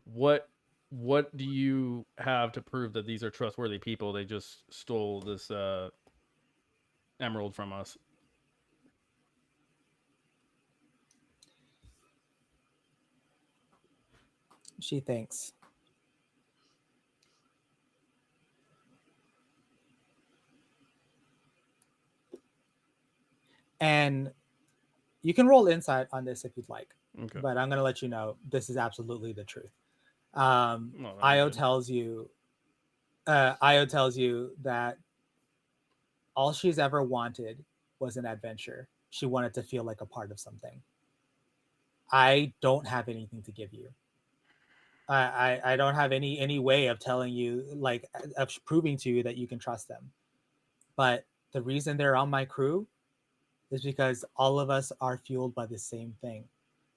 What do you have to prove that these are trustworthy people? They just stole this emerald from us. She thinks. And you can roll insight on this if you'd like. Okay. But I'm going to let you know this is absolutely the truth. Well, Io tells you that all she's ever wanted was an adventure. She wanted to feel like a part of something. I don't have anything to give you. I don't have any way of telling you, like, of proving to you that you can trust them. But the reason they're on my crew is because all of us are fueled by the same thing.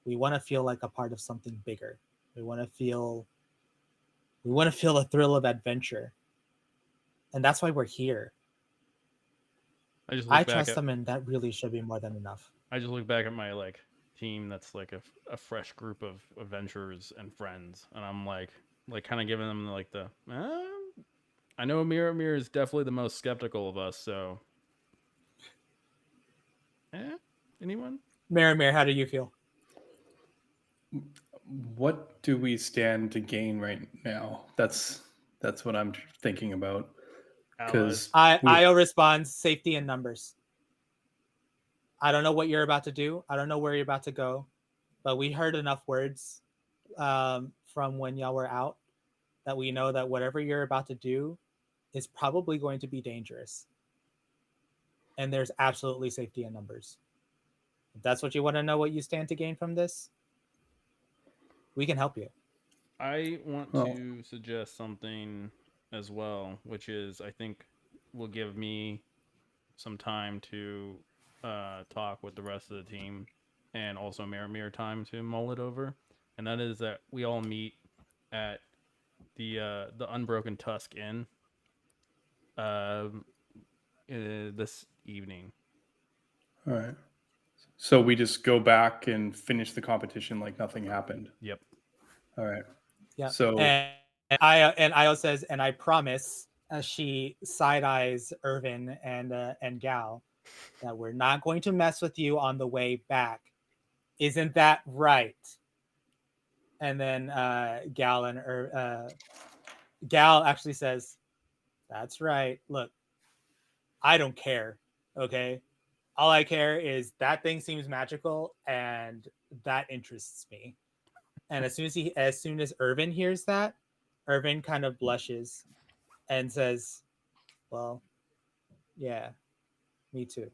We want to feel like a part of something bigger. We want to feel a thrill of adventure. And that's why we're here. I trust them, and that really should be more than enough. I just look back at my like team that's like a fresh group of adventurers and friends, and I'm like kind of giving them like the I know Mir is definitely the most skeptical of us, so anyone? Marimir, how do you feel? What do we stand to gain right now? That's what I'm thinking about. Because Io responds, safety in numbers. I don't know what you're about to do. I don't know where you're about to go, but we heard enough words from when y'all were out that we know that whatever you're about to do is probably going to be dangerous. And there's absolutely safety in numbers. If that's what you want to know, what you stand to gain from this, we can help you. I want to suggest something as well, which is I think will give me some time to talk with the rest of the team and also mirror time to mull it over, and that is that we all meet at the Unbroken Tusk Inn this evening. All right. So we just go back and finish the competition like nothing happened. Yep. All right. Yeah. So And Io says, and I promise, as she side eyes Irvin and Gal, that we're not going to mess with you on the way back. Isn't that right? And then Gal actually says, "That's right. Look, I don't care. Okay, all I care is that thing seems magical, and that interests me." And as soon as Irvin hears that, Irvin kind of blushes and says, "Well, yeah, me too."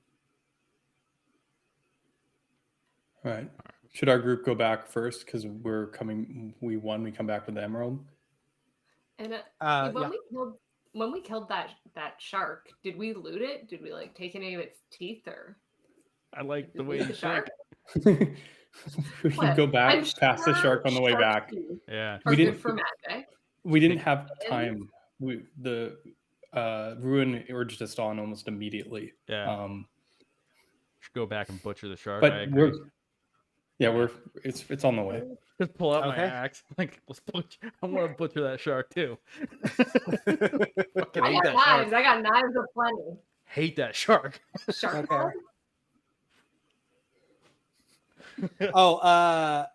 all right. Should our group go back first because we won, we come back with the emerald? And Yeah. when we killed that shark, did we loot it? Did we like take any of its teeth or? I like the Did we way loot you the shark? think. We can go back I'm past the sure shark on the way shark back. teeth Yeah. are We good didn't- for magic. We didn't have time. The Ruin urged us on almost immediately. Yeah. Should go back and butcher the shark. But I agree. it's on the way. Just pull out my Okay. axe. Like, let's butcher. I want to butcher that shark too. Fucking I hate got that knives. shark. I got knives aplenty. Hate that shark. Shark Okay. blood? Oh,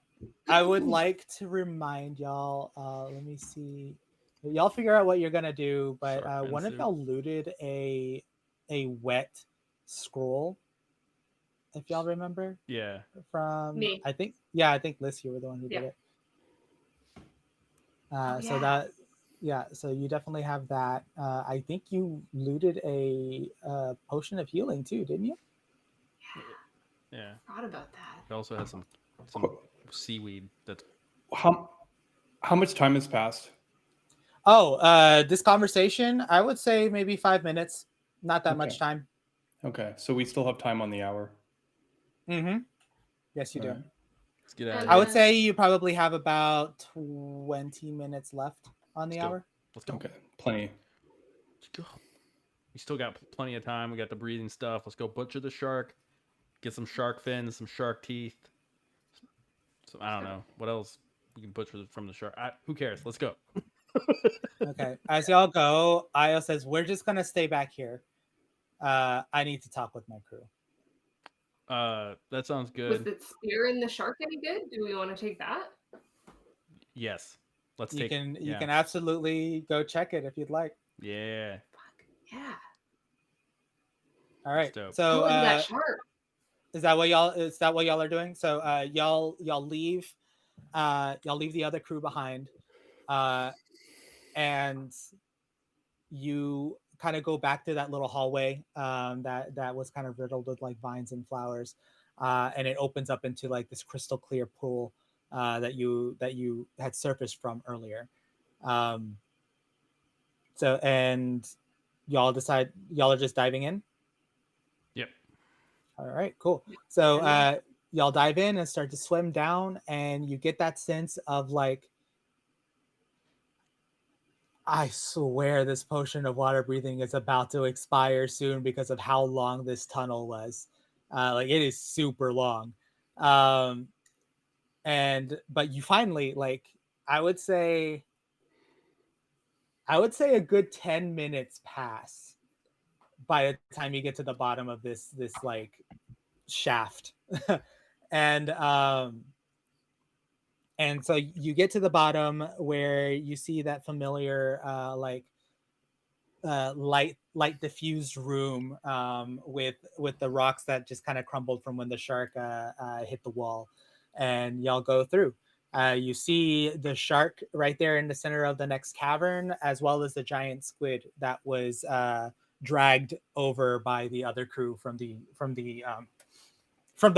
I would like to remind y'all. Let me see. Y'all figure out what you're gonna do, but Shark one of Fensu. y'all looted a wet scroll. If y'all remember Yeah. from Me. I think Liz, you were the one who did Yeah. it. Oh, So yeah. that so you definitely have that. I think you looted a potion of healing too, didn't you? Yeah. Forgot about that. It also has some seaweed that's How much time has passed? Oh, this conversation, I would say maybe 5 minutes. Not that much Okay. time. Okay, so we still have time on the hour. Mm-hmm. Yes, you All do. right. let's get out of And I here. would say you probably have about 20 minutes left on the Let's go. hour. Let's go. Okay, plenty. Let's go. We still got plenty of time. We got the breathing stuff. Let's go butcher the shark. Get some shark fins, some shark teeth. So I don't know what else we can butcher from the shark. Who cares? Let's go. Okay. As y'all go, Io says, "We're just gonna stay back here. I need to talk with my crew." That sounds Was good. the spear in the shark any good? Do we want to take that? Yes. Let's You take. can Yeah. absolutely go check it if you'd like. Yeah. Fuck yeah. All right. dope. So Go into that shark. is that what y'all are doing? So y'all leave the other crew behind, and you kind of go back to that little hallway that was kind of riddled with like vines and flowers, and it opens up into like this crystal clear pool that you had surfaced from earlier. So and y'all decide y'all are just diving in. Yep. All right, cool. So y'all dive in and start to swim down, and you get that sense of like, I swear this potion of water breathing is about to expire soon because of how long this tunnel was. Like it is super long. But you finally, like, I would say a good 10 minutes pass by the time you get to the bottom of this like shaft. and so you get to the bottom where you see that familiar light diffused room with the rocks that just kind of crumbled from when the shark hit the wall, and y'all go through. You see the shark right there in the center of the next cavern, as well as the giant squid that was dragged over by the other crew from the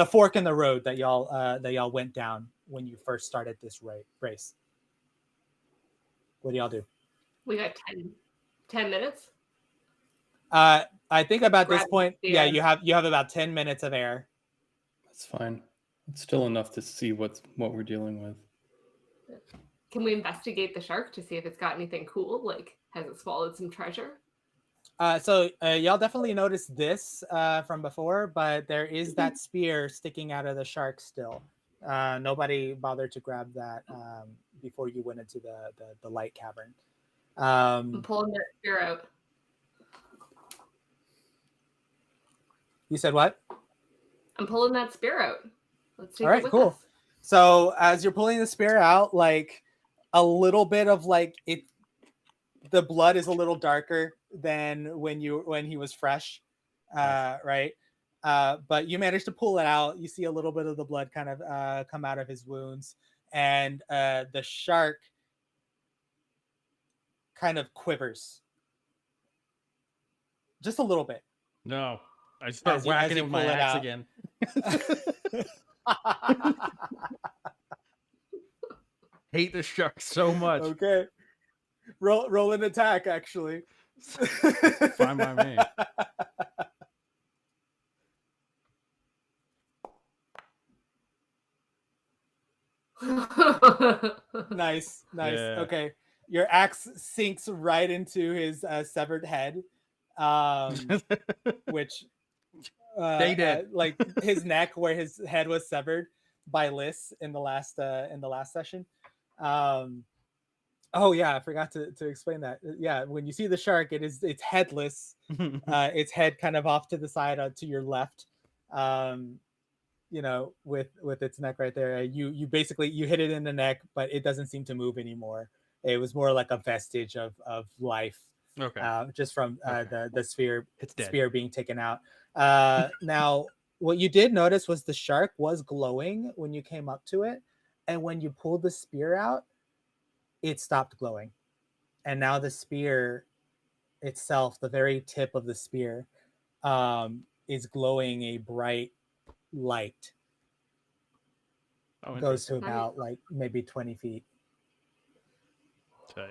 fork in the road that y'all went down when you first started this race. What do y'all do? We got 10 minutes. I think about this Grab point, the yeah, air. you have about 10 minutes of air. That's fine. It's still enough to see what we're dealing with. Can we investigate the shark to see if it's got anything cool? Like, has it swallowed some treasure? So y'all definitely noticed this from before, but there is that spear sticking out of the shark still. Nobody bothered to grab that before you went into the light cavern. I'm pulling that spear out. You said what? I'm pulling that spear out. Let's take All right, it with cool. us. So as you're pulling the spear out, like a little bit of like it, the blood is a little darker than when he was fresh, right? But you managed to pull it out. You see a little bit of the blood kind of come out of his wounds, and the shark kind of quivers just a little bit. No, I start whacking it with my axe again. Hate the shark so much. Okay, roll an attack. Actually, fine by me. Nice. Yeah. Okay, your axe sinks right into his severed head, which Stay dead. like his neck where his head was severed by Liss in the last session. Oh yeah, I forgot to explain that. Yeah, when you see the shark, it's headless. Its head kind of off to the side to your left. With its neck right there. You basically you hit it in the neck, but it doesn't seem to move anymore. It was more like a vestige of life. Okay. Just from the spear being taken out. Now, what you did notice was the shark was glowing when you came up to it, and when you pulled the spear out, it stopped glowing, and now the spear itself, the very tip of the spear, is glowing a bright light. Goes to about like maybe 20 feet. Okay.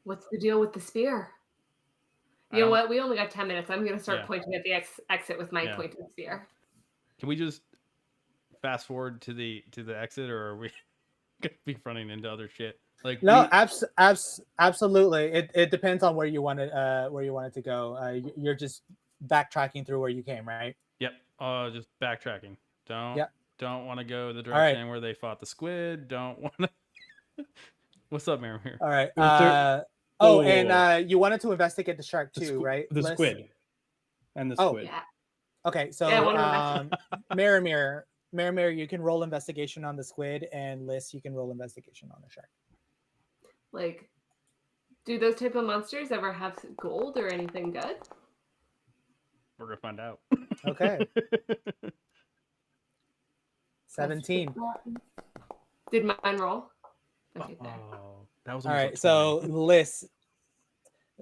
What's the deal with the spear? You know what? We only got 10 minutes. I'm going to start pointing at the exit with my pointed spear. Can we just fast forward to the exit, or are we gonna be running into other shit? Like no, absolutely. It depends on where you want it to go. You're just backtracking through where you came, right? Yep. Just backtracking. Don't want to go the direction where they fought the squid. Don't want to. What's up, Maramir? All right. And you wanted to investigate the shark too, right? The squid. And the squid. Yeah. Okay, so Maramir, you can roll investigation on the squid, and Liss, you can roll investigation on the shark. Like, do those type of monsters ever have gold or anything good? We're gonna find out. Okay. 17. Did mine roll? Okay, that was all right. So Liss,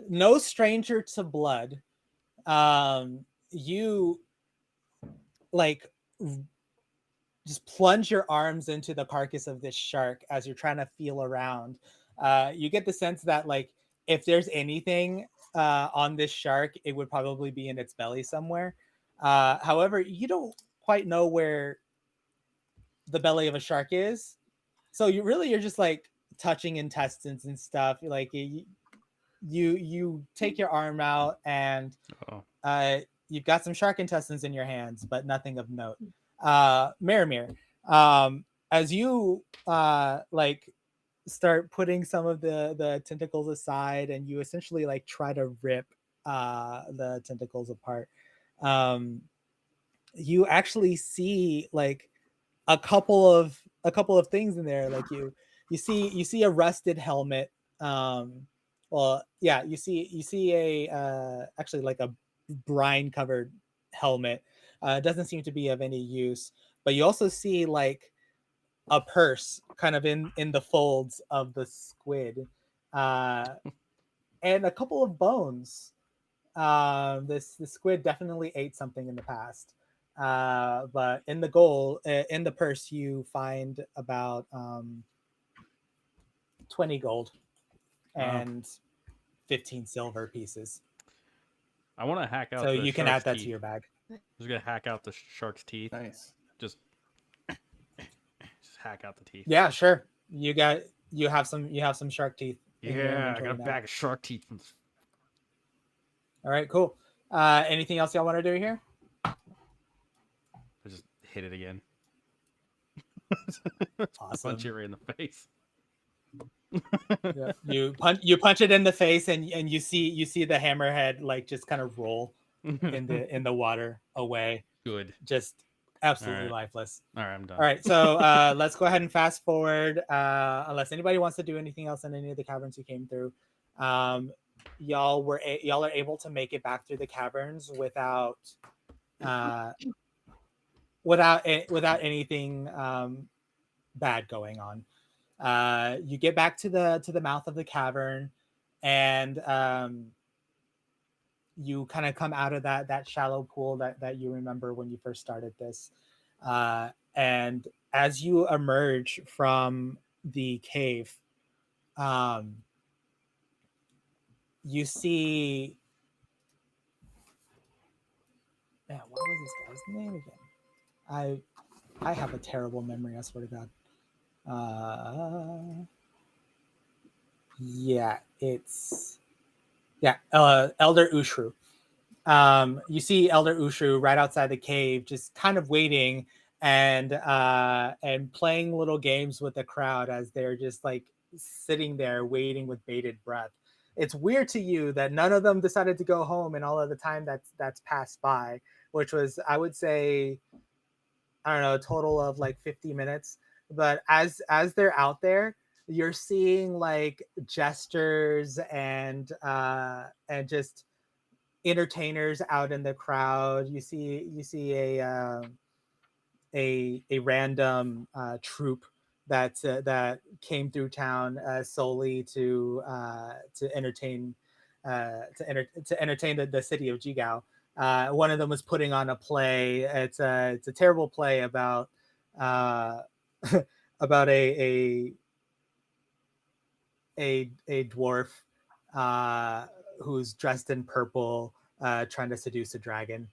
no stranger to blood, you like just plunge your arms into the carcass of this shark as you're trying to feel around. You get the sense that like if there's anything on this shark, it would probably be in its belly somewhere. However, you don't quite know where the belly of a shark is, so you're just like touching intestines and stuff. Like you take your arm out and you've got some shark intestines in your hands, but nothing of note. Maramir, as you like start putting some of the tentacles aside, and you essentially like try to rip the tentacles apart, you actually see like a couple of things in there. Like you see a rusted helmet. You see a actually like a brine covered helmet. Doesn't seem to be of any use, but you also see like a purse kind of in the folds of the squid, and a couple of bones. The squid definitely ate something in the past. But in the purse, you find about 20 gold and 15 silver pieces. I want to hack out. So you can add that to your bag. I'm just gonna hack out the shark's teeth. Nice. Just just hack out the teeth. Yeah, sure. You have some shark teeth in your Yeah, I inventory got a now. bag of shark teeth. All right, cool. Anything else y'all want to do here? I just hit it again. Awesome. Punch it right in the face. Yeah. You punch it in the face, and you see the hammerhead like just kind of roll in the water away. Good. Just absolutely All right. lifeless. All right, I'm done. All right, so let's go ahead and fast forward. Unless anybody wants to do anything else in any of the caverns you came through, y'all are able to make it back through the caverns without anything bad going on. You get back to the mouth of the cavern, and you kind of come out of that shallow pool that you remember when you first started this. And as you emerge from the cave, you see, man, what was this guy's name again? I have a terrible memory, I swear to God. Elder Ushru. You see Elder Ushru right outside the cave, just kind of waiting and playing little games with the crowd as they're just like sitting there waiting with bated breath. It's weird to you that none of them decided to go home in all of the time that's passed by, which was, I would say, I don't know, a total of like 50 minutes. But as they're out there, you're seeing like jesters and just entertainers out in the crowd. You see a random troupe that came through town solely to entertain to entertain the city of Jigao. One of them was putting on a play. It's a terrible play about about a dwarf who's dressed in purple, trying to seduce a dragon.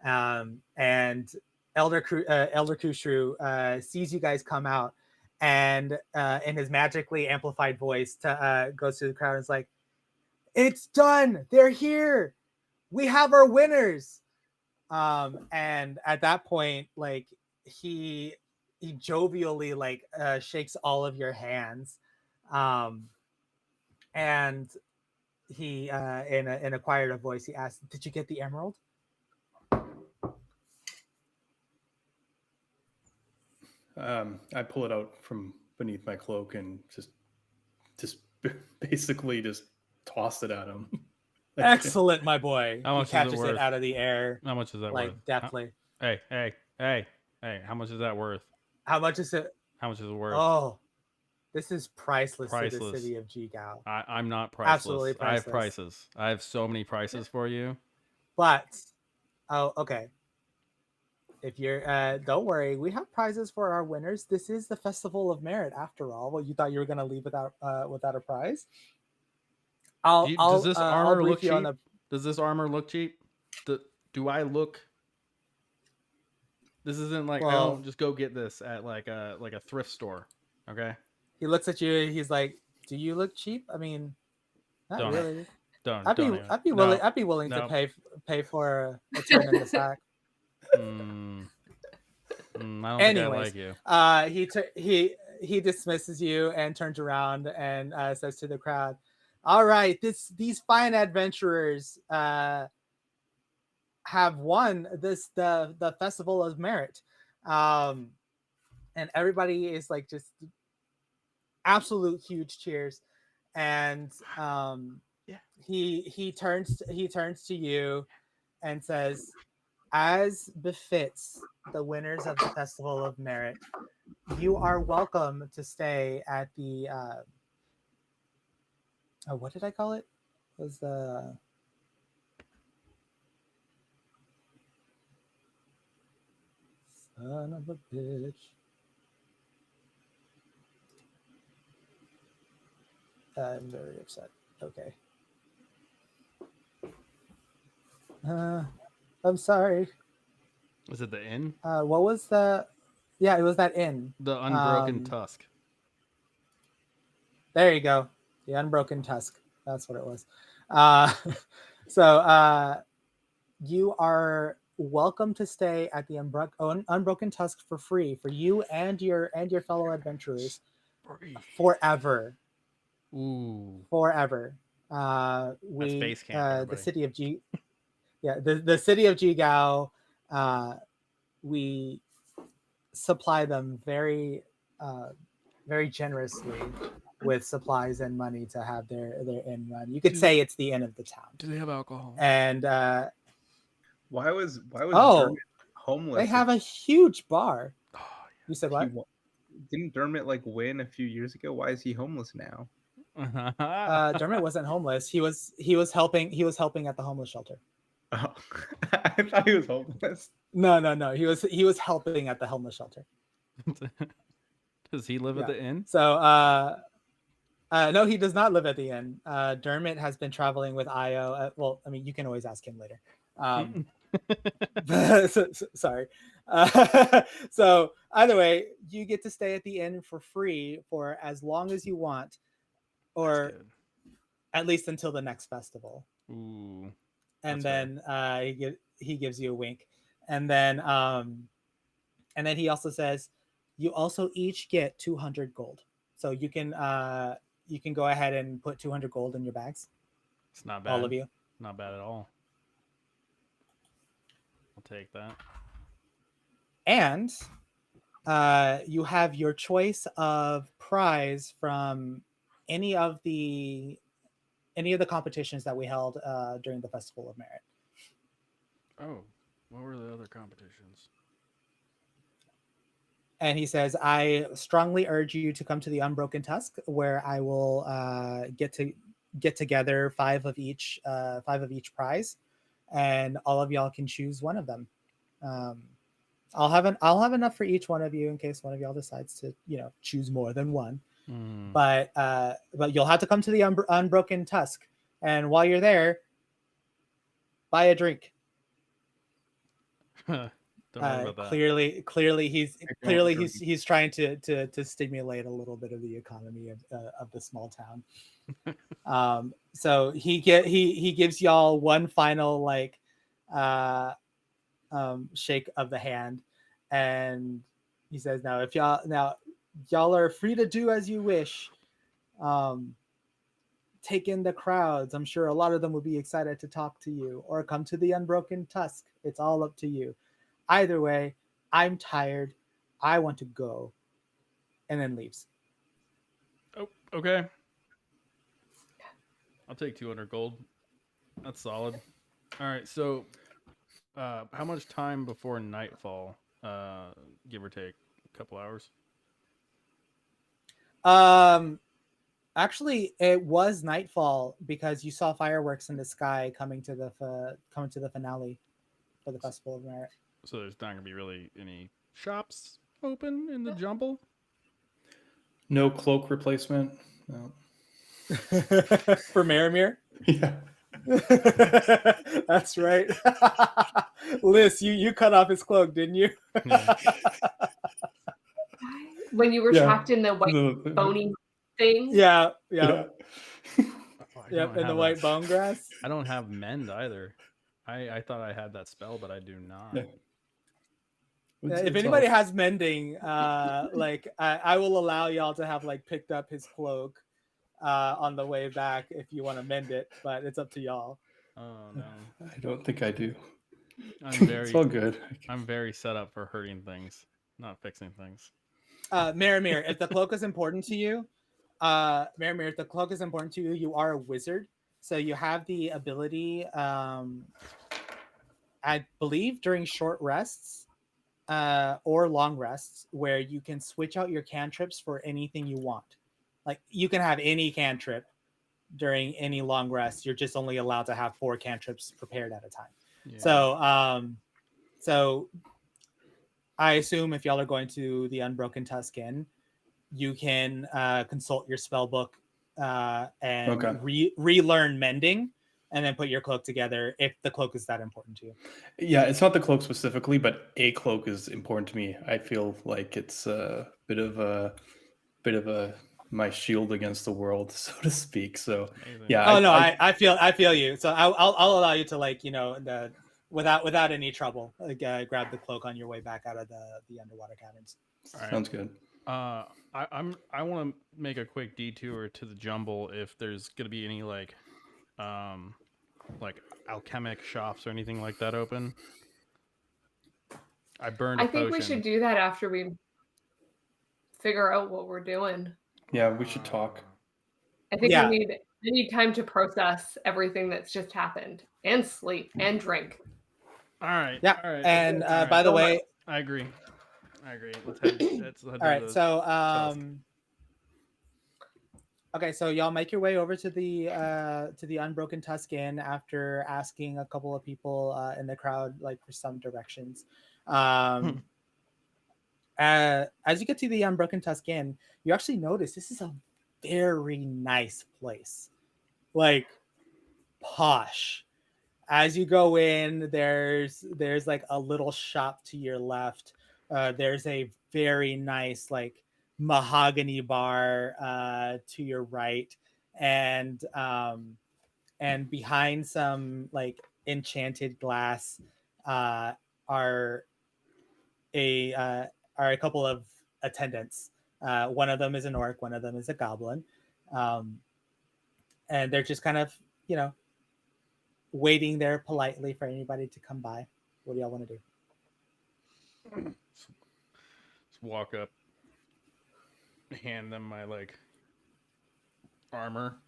And Elder Kushru sees you guys come out, and in his magically amplified voice goes to the crowd and is like, "It's done! They're here! We have our winners!" And at that point, like he jovially like shakes all of your hands, and he in a quieter voice he asks, "Did you get the emerald?" I pull it out from beneath my cloak and just basically just toss it at him. Excellent, my boy. How much he catches is it worth? out of the air. How much is that like worth? deftly. Hey! How much is that worth? How much is it? How much is it worth? Oh, this is priceless to the Priceless. city of Jigao. I'm not priceless. Absolutely I have priceless. prices. I have so many prices for you. But okay. If you're don't worry, we have prizes for our winners. This is the Festival of Merit after all. Well, you thought you were gonna leave without a prize? Does this armor look brief you cheap? Does this armor look cheap? Do I look? This isn't like, I don't just go get this at like a thrift store. Okay. He looks at you. He's like, "Do you look cheap? I mean, not Don't really. Don't. I'd Don't be willing. No. I'd be willing No. to pay for a turn in the sack." I don't think I like you. He dismisses you and turns around and says to the crowd, "All right, these fine adventurers have won the Festival of Merit," and everybody is like just absolute huge cheers. And he turns to you and says, "As befits the winners of the Festival of Merit, you are welcome to stay at the what did I call it? It was the son of a bitch. I'm very upset. Okay. I'm sorry. Is it the inn? What was the? Yeah, it was that inn. The Unbroken Um, Tusk. There you go. The Unbroken Tusk. That's what it was. Uh, so you are welcome to stay at the Unbroken Tusk for free for you and your fellow adventurers forever. Ooh. Forever. That's We base camp, the everybody. city of G. Yeah, the city of Jigao. We supply them very generously with supplies and money to have their inn run. You could say it's the inn of the town. Do they have alcohol? And Why was oh, Dermot homeless? they have a huge bar. Oh, You said what? Didn't Dermot like win a few years ago? Why is he homeless now? Dermot wasn't homeless. He was helping at the homeless shelter. Oh, I thought he was homeless. No. He was helping at the homeless shelter. Does he live at the inn? So no, he does not live at the inn. Dermot has been traveling with Io. Well, I mean, you can always ask him later. Sorry. So either way, you get to stay at the inn for free for as long as you want, or at least until the next festival. Ooh. And then he gives you a wink, and then he also says you also each get 200 gold. So you can go ahead and put 200 gold in your bags. It's not bad. All of you. Not bad at all. I'll take that. And you have your choice of prize from any of the competitions that we held during the Festival of Merit. Oh, what were the other competitions? And he says, I strongly urge you to come to the Unbroken Tusk, where I will get together five of each prize, and all of y'all can choose one of them. I'll have enough for each one of you in case one of y'all decides to choose more than one. But you'll have to come to the Unbroken Tusk, and while you're there, buy a drink. Don't worry about that. Clearly he's trying to stimulate a little bit of the economy of the small town. So he gives y'all one final shake of the hand, and he says, now if y'all are free to do as you wish. Take in the crowds. I'm sure a lot of them will be excited to talk to you, or come to the Unbroken Tusk. It's all up to you. Either way, I'm tired. I want to go. And then leaves. Oh, okay. I'll take 200 gold. That's solid. All right, so how much time before nightfall, give or take? A couple hours? Actually, it was nightfall because you saw fireworks in the sky coming to the finale for the Festival of Merit. So there's not gonna be really any shops open in the jumble? No cloak replacement. No. For Marimir? Yeah. That's right. Liz, you cut off his cloak, didn't you? Yeah. When you were trapped in the white bony thing? Yeah. Oh, Yep, in the white bone grass. I don't have mend either. I thought I had that spell, but I do not. Yeah. If anybody has mending, I will allow y'all to have picked up his cloak on the way back if you want to mend it, but it's up to y'all. Oh no. I don't think I do. It's all good. I'm very set up for hurting things, not fixing things. Marimir, if the cloak is important to you, you are a wizard, so you have the ability, I believe, during short rests or long rests, where you can switch out your cantrips for anything you want. Like, you can have any cantrip during any long rest. You're just only allowed to have 4 cantrips prepared at a time. Yeah. So I assume if y'all are going to the Unbroken Tusk Inn, you can consult your spell book and relearn mending, and then put your cloak together if the cloak is that important to you. Yeah, it's not the cloak specifically, but a cloak is important to me. I feel like it's a bit of my shield against the world, so to speak. So Amazing. yeah, Oh no, I feel you. So I'll allow you to, like, without any trouble, grab the cloak on your way back out of the underwater caverns. All right. sounds good. I want to make a quick detour to the jumble if there's gonna be any like alchemic shops or anything like that open. I burned a I think potion. we should do that after we figure out what we're doing. Yeah, we should talk. I think Yeah. we need time to process everything that's just happened and sleep and drink. All right. Yeah. All right. And all right. by the way, I agree. Let's head all right. So okay, so y'all make your way over to the Unbroken Tusk Inn after asking a couple of people in the crowd, like, for some directions. As you get to the Unbroken Tusk Inn, you actually notice this is a very nice place, like posh. As you go in, there's like a little shop to your left. There's a very nice, like, mahogany bar to your right, and behind some, like, enchanted glass are a couple of attendants. One of them is an orc, one of them is a goblin, and they're just kind of, waiting there politely for anybody to come by. What do y'all want to do? Just walk up, hand them my like armor.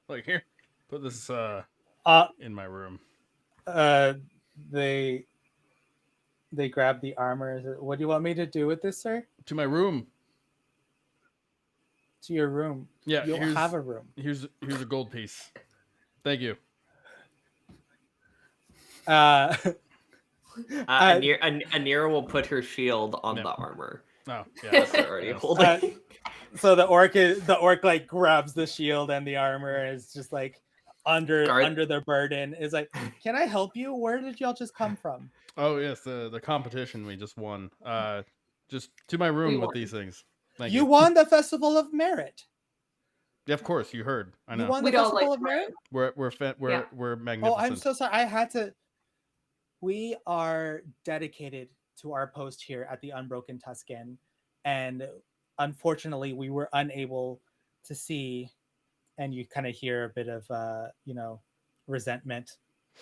Like, here, put this in my room. They grab the armor. What do you want me to do with this, sir? To my room. To your room. Yeah, you'll have a room. Here's a gold piece. Thank you. Anira will put her shield on the armor. Oh, yeah. That's already holding. So the orc like grabs the shield, and the armor is just like under the burden. Is like, can I help you? Where did y'all just come from? Oh yes, the competition we just won. Just to my room with these things. Thank you. You won the Festival of Merit. Yeah, of course, you heard. I know. You won the Festival of Merit? We're magnificent. Oh, I'm so sorry. I had to. We are dedicated to our post here at the Unbroken Tusk Inn, and unfortunately, we were unable to see. And you kind of hear a bit of, resentment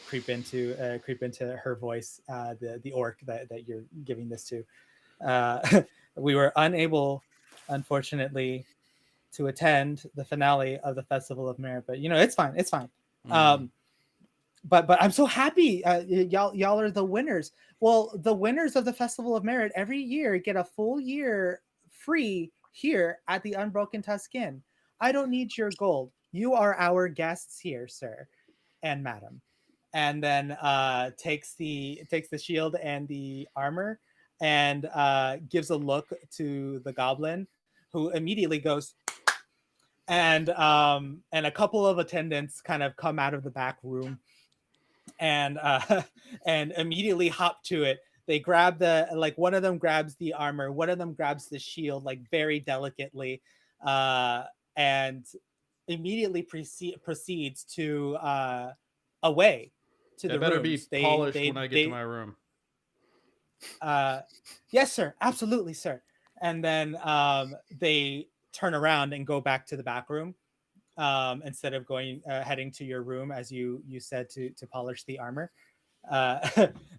creep into her voice. The orc that you're giving this to. We were unable, unfortunately, to attend the finale of the Festival of Merit, but it's fine. It's fine. But I'm so happy y'all are the winners. Well, the winners of the Festival of Merit every year get a full year free here at the Unbroken Tusk Inn. I don't need your gold. You are our guests here, sir and madam. And then takes the shield and the armor and gives a look to the goblin, who immediately goes, and a couple of attendants kind of come out of the back room and immediately hop to it. They grab one of them grabs the armor, one of them grabs the shield, like, very delicately, and immediately proceeds to away to the better rooms. be polished when I get to my room. Yes, sir. Absolutely, sir. And then they turn around and go back to the back room, instead of heading to your room, as you said, to polish the armor,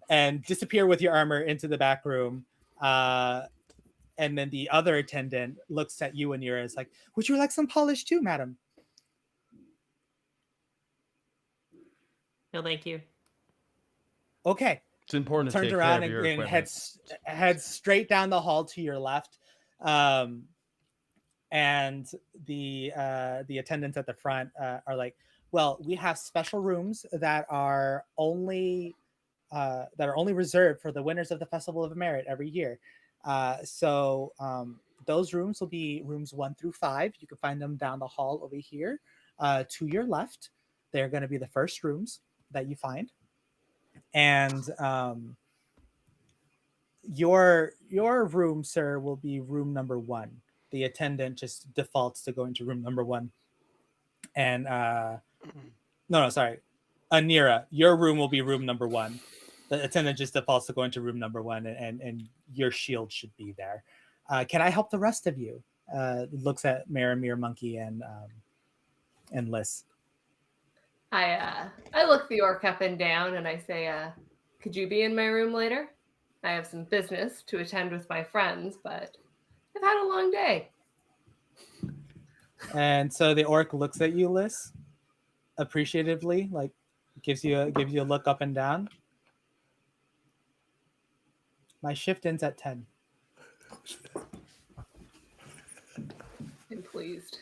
and disappear with your armor into the back room. And then the other attendant looks at you, and you're like, would you like some polish too, madam? No, thank you. Okay. It's important to turns take around care of your and equipment. heads straight down the hall to your left. And the attendants at the front are like, well, we have special rooms that are only reserved for the winners of the Festival of Merit every year. So those rooms will be rooms 1 through 5. You can find them down the hall over here to your left. They're going to be the first rooms that you find, and your room, sir, will be room number 1. The attendant just defaults to going to room number 1, and no, sorry, Anira, your room will be room number 1. The attendant just defaults to going to room number 1, and your shield should be there. Can I help the rest of you? Looks at Maramir, Monkey, and Liz. I look the orc up and down and I say, could you be in my room later? I have some business to attend with my friends, but I've had a long day. And so the orc looks at you, Liz, appreciatively, like gives you a look up and down. My shift ends at 10. I'm pleased.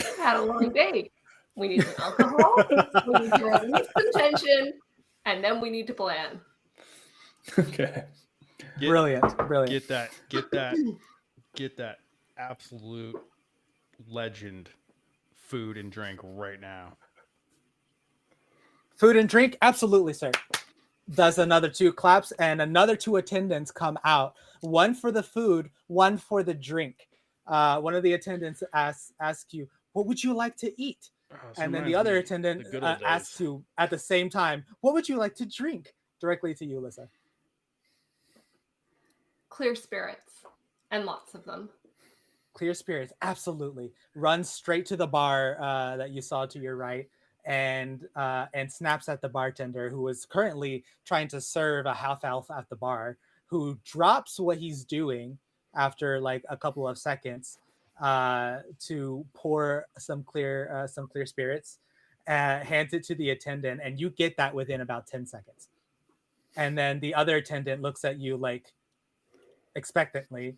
I've had a long day. We need some alcohol. We need to release some tension, and then we need to plan. Okay. Brilliant. Get that absolute legend food and drink right now. Food and drink, absolutely, sir. Does another 2 claps, and another 2 attendants come out. 1 for the food, 1 for the drink. One of the attendants asks you, "What would you like to eat?" And then the other attendant asks you at the same time, "What would you like to drink?" Directly to you, Lissa. Clear spirits, and lots of them. Clear spirits, absolutely. Run straight to the bar that you saw to your right, and snaps at the bartender, who is currently trying to serve a half elf at the bar, who drops what he's doing after like a couple of seconds to pour some clear spirits, hands it to the attendant, and you get that within about 10 seconds. And then the other attendant looks at you like expectantly.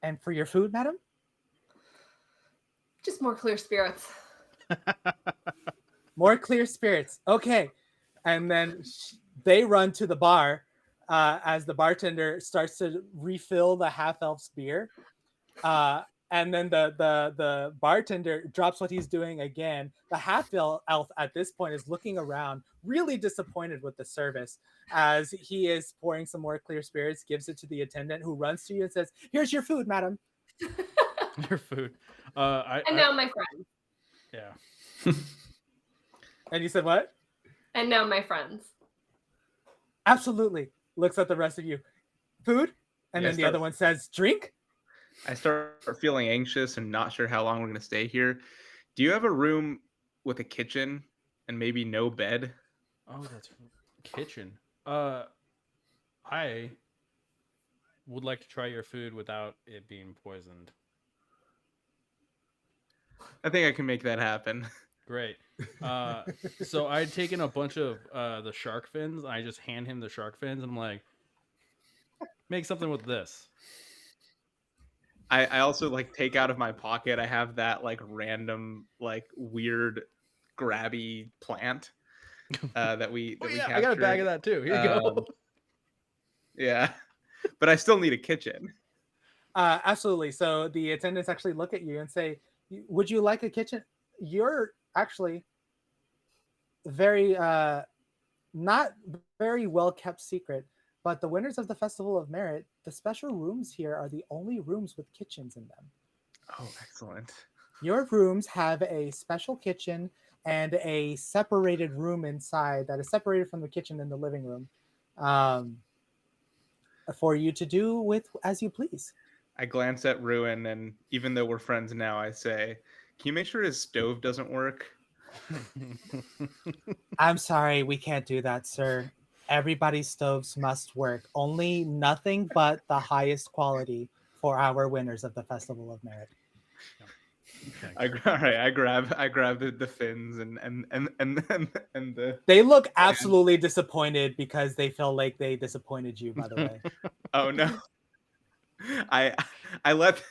"And for your food, madam?" Just more clear spirits. More clear spirits. Okay. And then they run to the bar as the bartender starts to refill the half-elf's beer. And then the bartender drops what he's doing again. The half-elf at this point is looking around, really disappointed with the service, as he is pouring some more clear spirits, gives it to the attendant, who runs to you and says, "Here's your food, madam." Your food. Now my friends. Yeah. And you said what? And now my friends. Absolutely. Looks at the rest of you. Food? And then the other one says, "Drink?" I start feeling anxious and not sure how long we're going to stay here. Do you have a room with a kitchen and maybe no bed? Oh, that's kitchen. I would like to try your food without it being poisoned. I think I can make that happen. Great. So I'd taken a bunch of the shark fins, and I just hand him the shark fins, and I'm like, make something with this. I also like take out of my pocket, I have that like random like weird grabby plant that we Oh, we yeah, I got a bag of captured. that too. Here you go. Yeah, but I still need a kitchen. Absolutely. So the attendants actually look at you and say, "Would you like a kitchen?" You're actually very not very well kept secret, but the winners of the Festival of Merit, the special rooms here are the only rooms with kitchens in them. Oh, excellent. Your rooms have a special kitchen and a separated room inside that is separated from the kitchen and the living room, for you to do with as you please. I glance at Ruin, and even though we're friends now, I say, "Can you make sure his stove doesn't work?" "I'm sorry, we can't do that, sir. Everybody's stoves must work. Only nothing but the highest quality for our winners of the Festival of Merit." All right, I grab the fins and the. They look absolutely disappointed because they feel like they disappointed you, by the way. Oh no. I let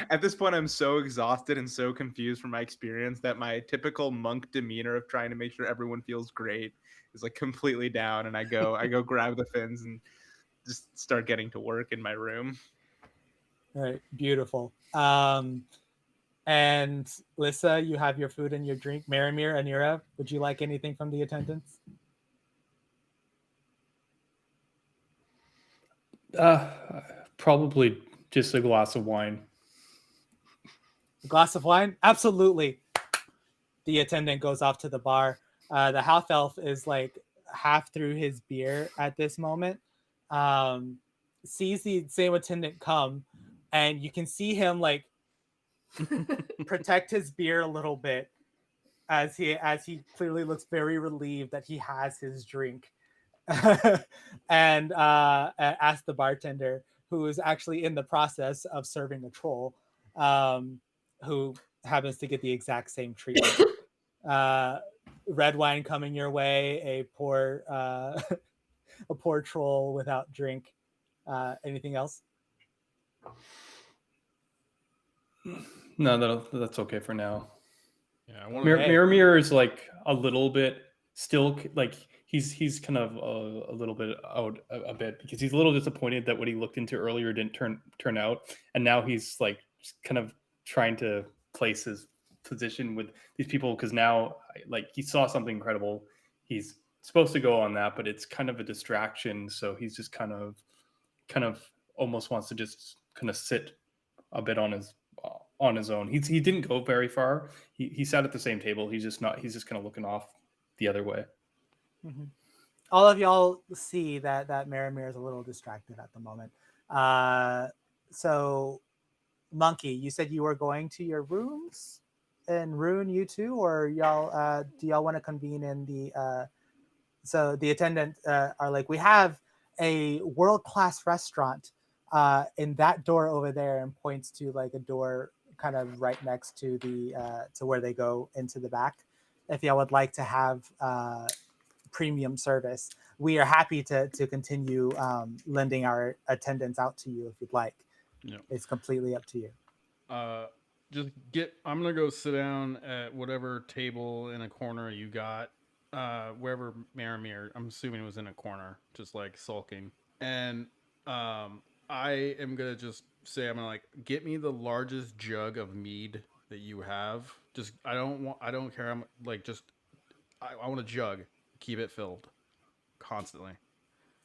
at this point I'm so exhausted and so confused from my experience that my typical monk demeanor of trying to make sure everyone feels great is like completely down, and I go grab the fins and just start getting to work in my room. All right, beautiful. And Lissa, you have your food and your drink. Marimir, Anira, would you like anything from the attendants? Probably just a glass of wine. A glass of wine? Absolutely. The attendant goes off to the bar. The half elf is like half through his beer at this moment. Sees the same attendant come, and you can see him like protect his beer a little bit as he clearly looks very relieved that he has his drink. And ask the bartender, who is actually in the process of serving a troll, who happens to get the exact same treatment. Red wine coming your way, a poor a poor troll without drink. Anything else? No, that's okay for now. Yeah, I want Miramir is like a little bit still like he's kind of a little bit out a bit because he's a little disappointed that what he looked into earlier didn't turn out, and now he's like kind of trying to place his position with these people because now like he saw something incredible. He's supposed to go on that, but it's kind of a distraction, so he's just kind of almost wants to just kind of sit a bit on his own. He didn't go very far. He sat at the same table. He's just kind of looking off the other way. Mm-hmm. All of y'all see that Marimir is a little distracted at the moment. So, Monkey, you said you were going to your rooms in Rune, you too, or y'all? Do y'all want to convene in the? So the attendant are like, we have a world-class restaurant in that door over there, and points to like a door kind of right next to the to where they go into the back. If y'all would like to have premium service, we are happy to continue lending our attendants out to you if you'd like. Yeah. It's completely up to you. I'm gonna go sit down at whatever table in a corner you got, wherever Marimir, I'm assuming it was in a corner, just like sulking. And I am gonna just say, I'm gonna like, get me the largest jug of mead that you have. Just I don't care. I'm like, just I want a jug. Keep it filled constantly.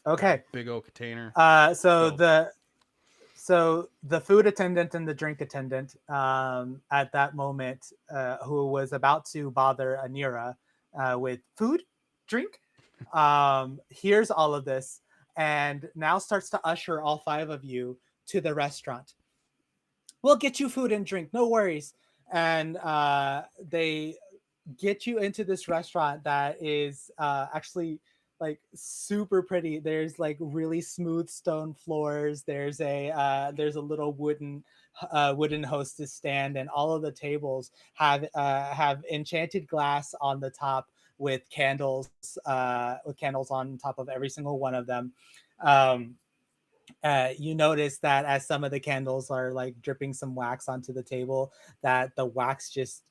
Okay. Big old container. So filled. the food attendant and the drink attendant at that moment, who was about to bother Anira with food, drink, hears all of this and now starts to usher all 5 of you to the restaurant. We'll get you food and drink, no worries. And they get you into this restaurant that is actually like super pretty. There's like really smooth stone floors. There's a little wooden hostess stand, and all of the tables have enchanted glass on the top with candles on top of every single one of them. You notice that as some of the candles are like dripping some wax onto the table, that the wax just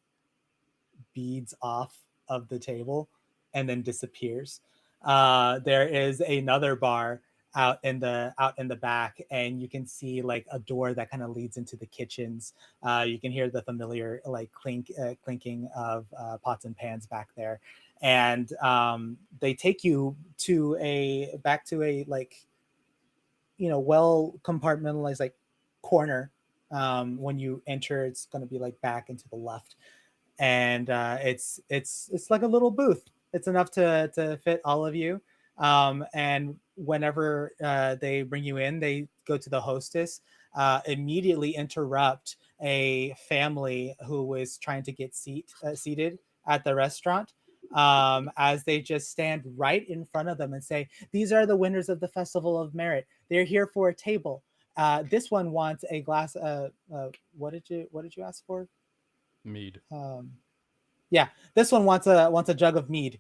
beads off of the table and then disappears. There is another bar out in the back, and you can see like a door that kind of leads into the kitchens. You can hear the familiar like clinking of pots and pans back there, and they take you back to a like, you know, well compartmentalized like corner. When you enter, it's going to be like back into the left, and it's like a little booth. It's enough to fit all of you. And whenever they bring you in, they go to the hostess, immediately interrupt a family who was trying to get seated at the restaurant, as they just stand right in front of them and say, "These are the winners of the Festival of Merit. They're here for a table. This one wants a glass. What did you ask for? Mead. Yeah, this one wants a jug of mead."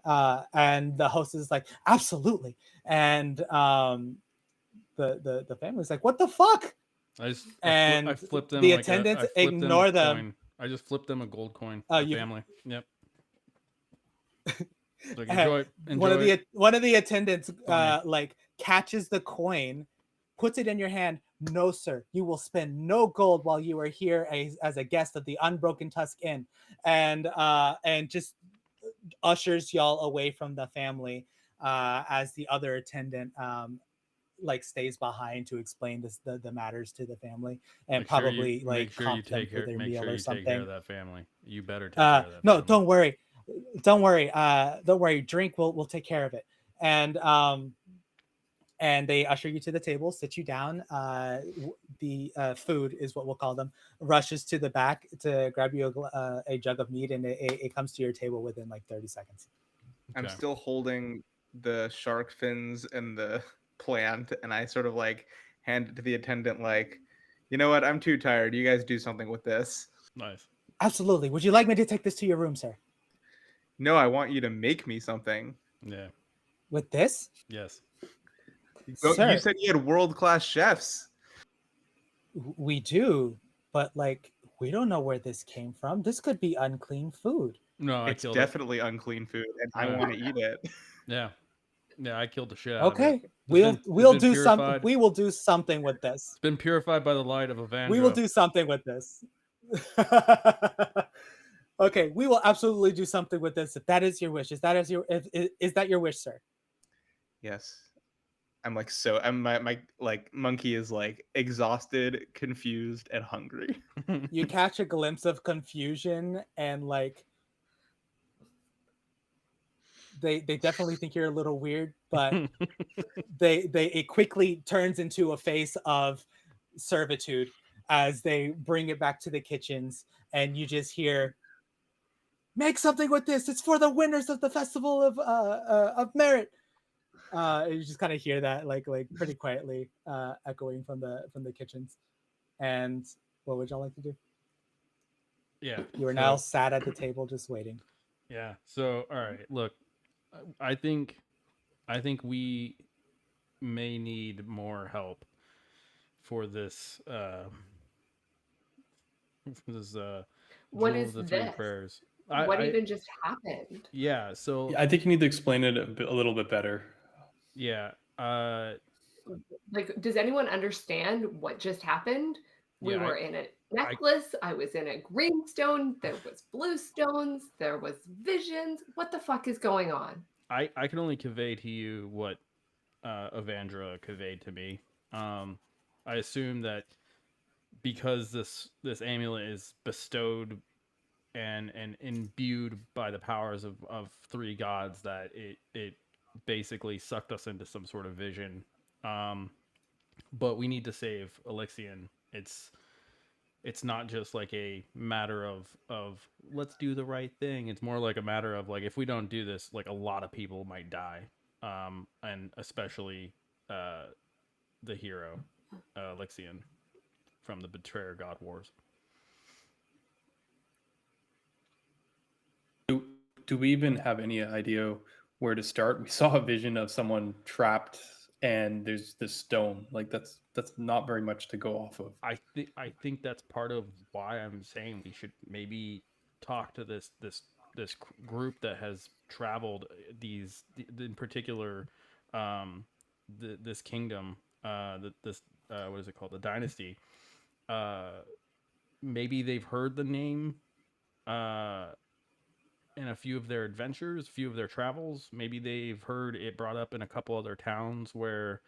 And the host is like, "Absolutely." And the family's like, "What the fuck?" I flipped them the like attendants them ignore a them. coin. I just flipped them a gold coin. You family. Yep. Like, enjoy. One of the attendants like catches the coin, puts it in your hand, No, sir, you will spend no gold while you are here as a guest of the Unbroken Tusk Inn. And just ushers y'all away from the family as the other attendant like stays behind to explain the matters to the family and Make sure you probably like make sure you comp them take for care. their Make meal sure or you take care of something. that family. You better take care of that. No, family. don't worry, don't worry. Don't worry. Drink, we'll take care of it. And they usher you to the table, sit you down. The food is what we'll call them. Rushes to the back to grab you a jug of meat, and it comes to your table within like 30 seconds. I'm Okay. still holding the shark fins and the plant, and I sort of like hand it to the attendant, like, you know what? I'm too tired. You guys do something with this. Nice. Absolutely. Would you like me to take this to your room, sir? No, I want you to make me something. Yeah. With this? Yes. Sir, You said you had world-class chefs. we do, but like we don't know where this came from. This could be unclean food. No, I It's killed definitely unclean food, and I Yeah. want to eat it. it. Yeah. Yeah, I killed the shit out of it. Okay, It's we'll been do something. purified. We will do something with this. It's been purified by the light of Evandro. We will do something with this. Okay, we will absolutely do something with this. If that is your wish, is that your wish, sir? Yes. My like monkey is like exhausted, confused, and hungry. You catch a glimpse of confusion and like they definitely think you're a little weird, but it quickly turns into a face of servitude as they bring it back to the kitchens, and you just hear, "Make something with this. It's for the winners of the festival of merit." You just kind of hear that like pretty quietly echoing from the kitchens. And what would y'all like to do? Yeah. You are now sat at the table just waiting. Yeah. So, all right. Look, I think we may need more help for this What Jewel is of the Three this? Prayers. What even just happened? Yeah, so I think you need to explain it a little bit better. yeah. Like, does anyone understand what just happened? We Yeah, were in a necklace. I was in a green stone. There was blue stones. There was visions. What the fuck is going on? I can only convey to you what Evandra conveyed to me. I assume that because this amulet is bestowed and imbued by the powers of three gods, that it basically sucked us into some sort of vision. But we need to save Elixion. It's not just like a matter of let's do the right thing. It's more like a matter of like, if we don't do this, like a lot of people might die, and especially the hero Elixion from the Betrayer God Wars. Do we even have any idea where to start? We saw a vision of someone trapped, and there's this stone. Like that's not very much to go off of. I think that's part of why I'm saying we should maybe talk to this group that has traveled in particular, this kingdom, this what is it called, the dynasty. Maybe they've heard the name in a few of their adventures, a few of their travels. Maybe they've heard it brought up in a couple other towns where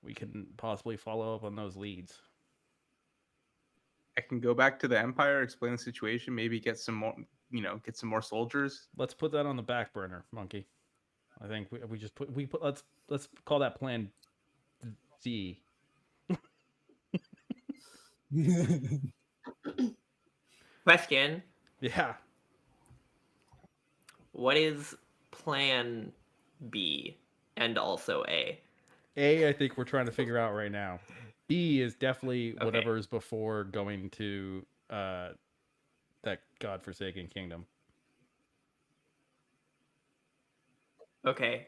we can possibly follow up on those leads. I can go back to the Empire, explain the situation, maybe get some more, get some more soldiers. Let's put that on the back burner, Monkey. I think let's call that Plan Z. Question: Yeah. What is Plan B and also A? A, I think we're trying to figure out right now. B is definitely Okay. whatever is before going to that godforsaken kingdom. Okay.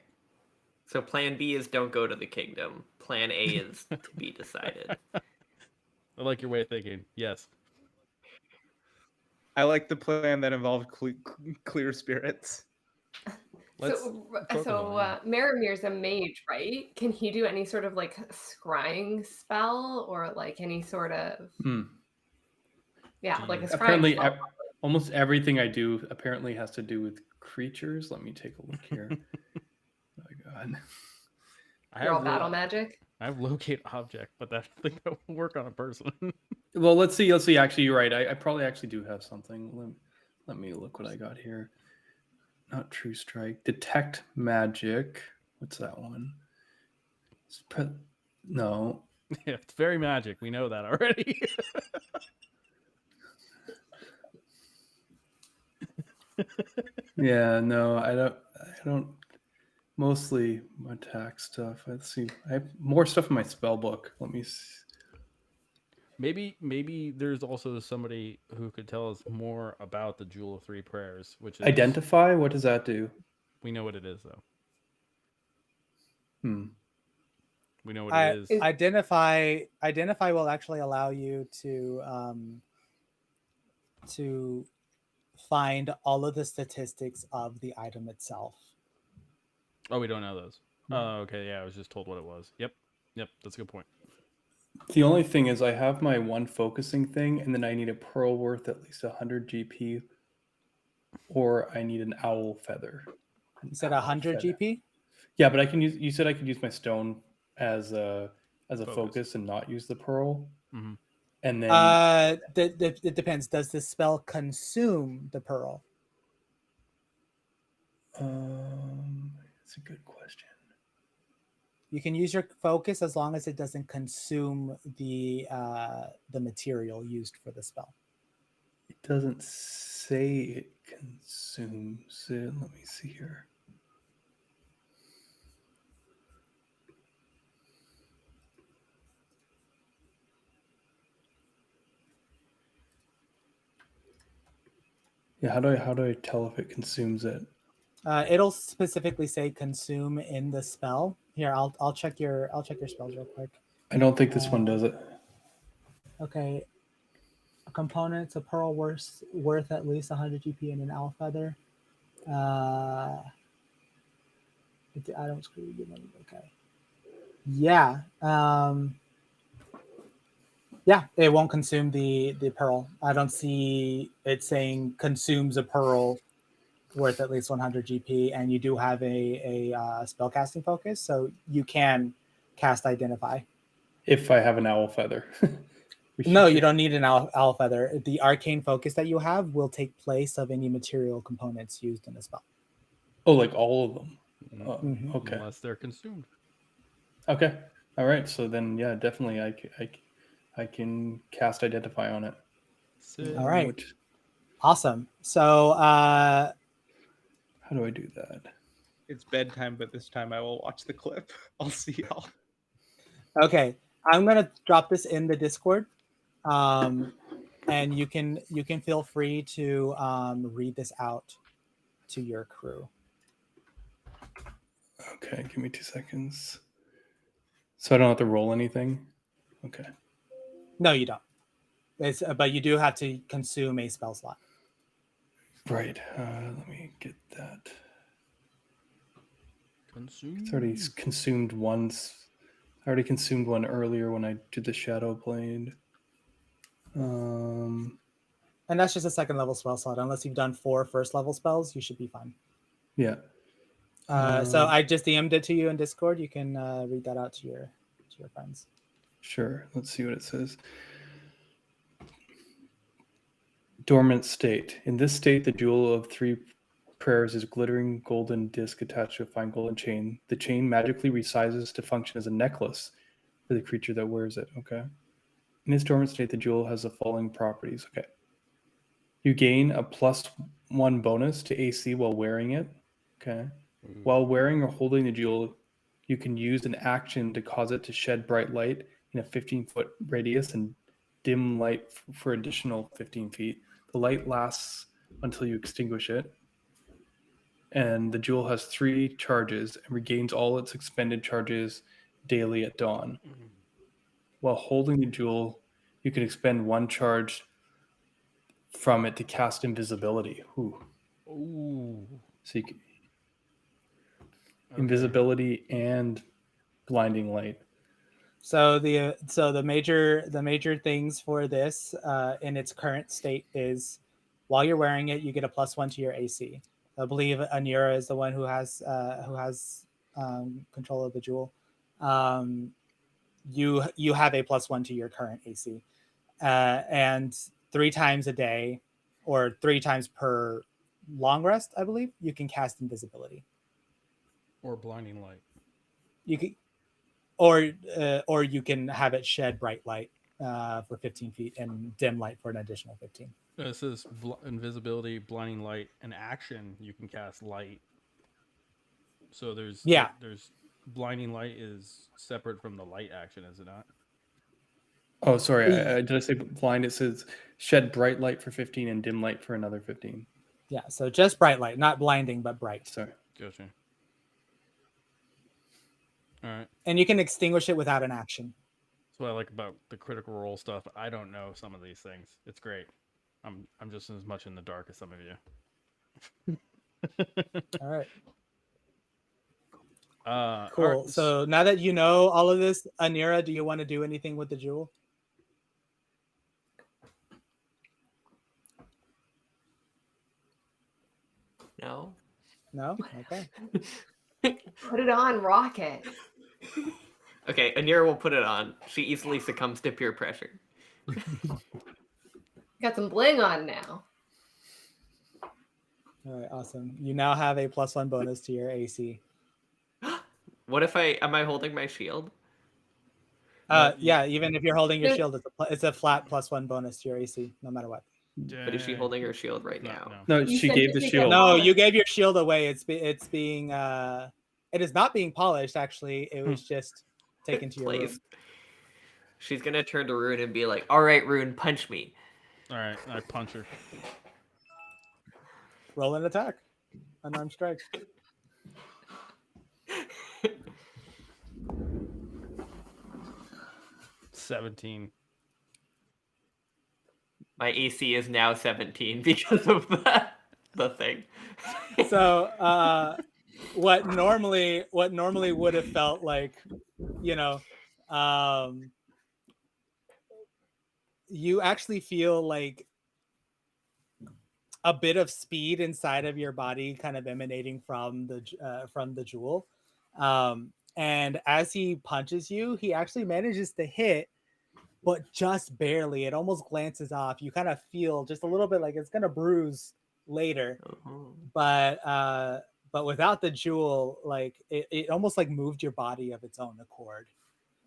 So Plan B is don't go to the kingdom. Plan A is to be decided. I like your way of thinking. Yes. I like the plan that involved clear spirits. Maramir's a mage, right? Can he do any sort of like scrying spell or like any sort of like a scrying Apparently, spell? almost everything I do apparently has to do with creatures. Let me take a look here. Oh my god. You're all battle magic? I have locate object, but that thing that will work on a person. Well, let's see. Actually, you're right. I probably actually do have something. Let me look what I got here. Not true strike. Detect magic. What's that one? No. Yeah, it's very magic. We know that already. Yeah, no, I don't. Mostly attack stuff. Let's see. I have more stuff in my spell book. Let me see. Maybe there's also somebody who could tell us more about the Jewel of Three Prayers, which is Identify. What does that do? We know what it is, though. We know what it is. Identify will actually allow you to find all of the statistics of the item itself. Oh, we don't know those. Oh, okay. Yeah, I was just told what it was. Yep. That's a good point. The only thing is I have my one focusing thing, and then I need a pearl worth at least 100 GP, or I need an owl feather. You said 100 GP? Yeah, but I can use. You said I could use my stone as a focus and not use the pearl. Mm-hmm. And then it depends. Does the spell consume the pearl? That's a good question. You can use your focus as long as it doesn't consume the material used for the spell. It doesn't say it consumes it. Let me see here. Yeah, how do I tell if it consumes it? It'll specifically say consume in the spell. Here, I'll check your spells real quick. I don't think this one does it. Okay. A component's a pearl worth at least 100 GP and an owl feather. I don't screw you. Okay. Yeah. Yeah, it won't consume the pearl. I don't see it saying consumes a pearl worth at least 100 GP, and you do have a spellcasting focus, so you can cast Identify. If I have an owl feather. No, you don't need an owl feather. The arcane focus that you have will take place of any material components used in the spell. Oh, like all of them? Mm-hmm. Okay. Unless they're consumed. Okay. All right. So then, yeah, definitely I can cast Identify on it. All right. Awesome. So how do I do that? It's bedtime, but this time I will watch the clip. I'll see y'all. Okay. I'm gonna drop this in the Discord. And you can feel free to read this out to your crew. Okay, give me 2 seconds. So I don't have to roll anything? Okay. No, you don't. But you do have to consume a spell slot. Right. Let me get that. Consume. It's already consumed once. I already consumed one earlier when I did the Shadow Blade. And that's just a second level spell slot. Unless you've done 4 first level spells, you should be fine. Yeah. So I just DM'd it to you in Discord. You can read that out to your friends. Sure. Let's see what it says. Dormant state. In this state, the Jewel of Three Prayers is a glittering golden disc attached to a fine golden chain. The chain magically resizes to function as a necklace for the creature that wears it. Okay. In its dormant state, the jewel has the following properties. Okay. You gain a +1 bonus to AC while wearing it. Okay. While wearing or holding the jewel, you can use an action to cause it to shed bright light in a 15-foot radius and dim light for additional 15 feet. The light lasts until you extinguish it. And the jewel has 3 charges and regains all its expended charges daily at dawn. While holding the jewel, you can expend 1 charge from it to cast invisibility. Ooh. Ooh. So invisibility, and blinding light. So the major things for this in its current state is while you're wearing it, you get a +1 to your AC. I believe Anira is the one who has control of the jewel. You have a +1 to your current AC, and 3 times a day, or 3 times per long rest, I believe, you can cast invisibility Or blinding light. you can or you can have it shed bright light for 15 feet and dim light for an additional 15. This is invisibility, blinding light, and action. You can cast light. So there's blinding light is separate from the light action, is it not? Oh, sorry. Did I say blind? It says shed bright light for 15 and dim light for another 15. Yeah, so just bright light, not blinding, but bright. Sorry. Gotcha. All right. And you can extinguish it without an action. That's what I like about the Critical Role stuff. I don't know some of these things. It's great. I'm just as much in the dark as some of you. All right. Cool. All right. So now that you know all of this, Anira, do you want to do anything with the jewel? No. No? Okay. Put it on, Rocket. Okay, Anira will put it on. She easily succumbs to peer pressure. Got some bling on now. All right, awesome. You now have a +1 bonus to your AC. What if am I holding my shield? Yeah, even if you're holding your shield, it's a flat +1 bonus to your AC, no matter what. But is she holding her shield right now? No, she gave the shield. No, you gave your shield away. It is not being polished. Actually, it was just taken to your room. She's gonna turn to Rune and be like, "All right, Rune, punch me." All right, I punch her. Roll an attack. Unarmed strike. $17. My AC is now 17 because of the thing. So what normally would have felt like, you actually feel like a bit of speed inside of your body kind of emanating from the jewel. And as he punches you, he actually manages to hit, but just barely. It almost glances off. You kind of feel just a little bit like it's gonna bruise later. But without the jewel, like it almost like moved your body of its own accord.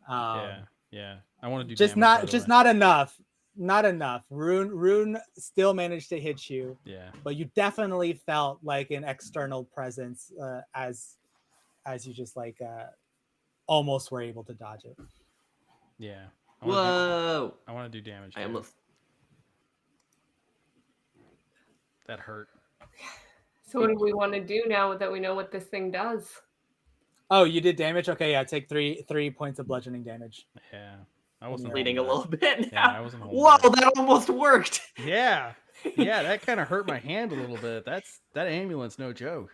Yeah. I want to do just not enough. Not enough. Rune still managed to hit you. Yeah. But you definitely felt like an external presence as you just like almost were able to dodge it. Yeah. I want to do damage. I almost. That hurt. So what do we want to do now that we know what this thing does? Oh, you did damage? Okay, yeah, take three points of bludgeoning damage. Yeah. I wasn't bleeding a little bit. Yeah, I wasn't holding Whoa, that almost worked. Yeah. Yeah, that kind of hurt my hand a little bit. That ambulance, no joke.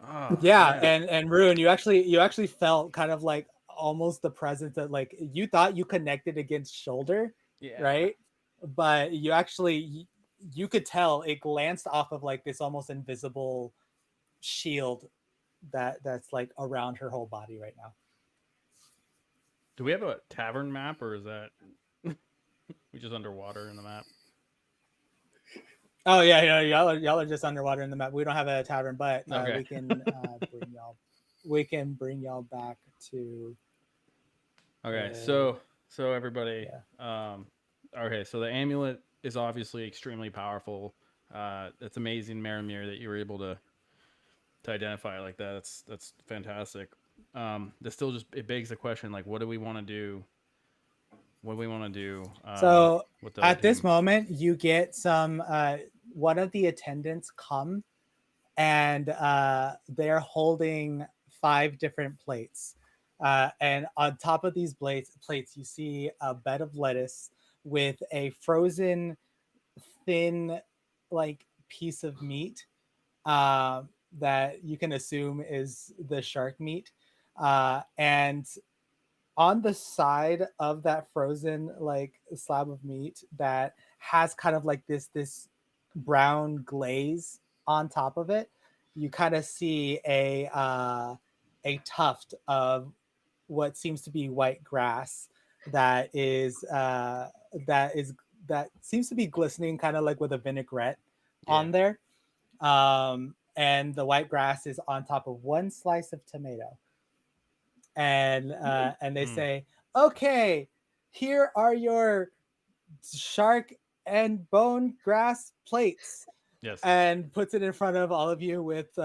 Oh, yeah, and Rune, you actually felt kind of like almost the presence that like you thought you connected against shoulder, right? But you could tell it glanced off of like this almost invisible shield that's like around her whole body right now. Do we have a tavern map, or is that we just underwater in the map? Oh yeah, y'all are just underwater in the map. We don't have a tavern, but okay. we can bring y'all back to. Okay, so everybody, okay, so the amulet is obviously extremely powerful. It's amazing, Maramir, that you were able to identify it like that. That's fantastic. This still just it begs the question, like, what do we want to do? What do we want to do? So at this moment, you get some. One of the attendants come, and they're holding 5 different plates. And on top of these plates, you see a bed of lettuce with a frozen, thin, like piece of meat, that you can assume is the shark meat. And on the side of that frozen like slab of meat that has kind of like this brown glaze on top of it, you kind of see a tuft of what seems to be white grass that is that seems to be glistening kind of like with a vinaigrette on there. And the white grass is on top of one slice of tomato. And they say, okay, here are your shark and bone grass plates. Yes. And puts it in front of all of you with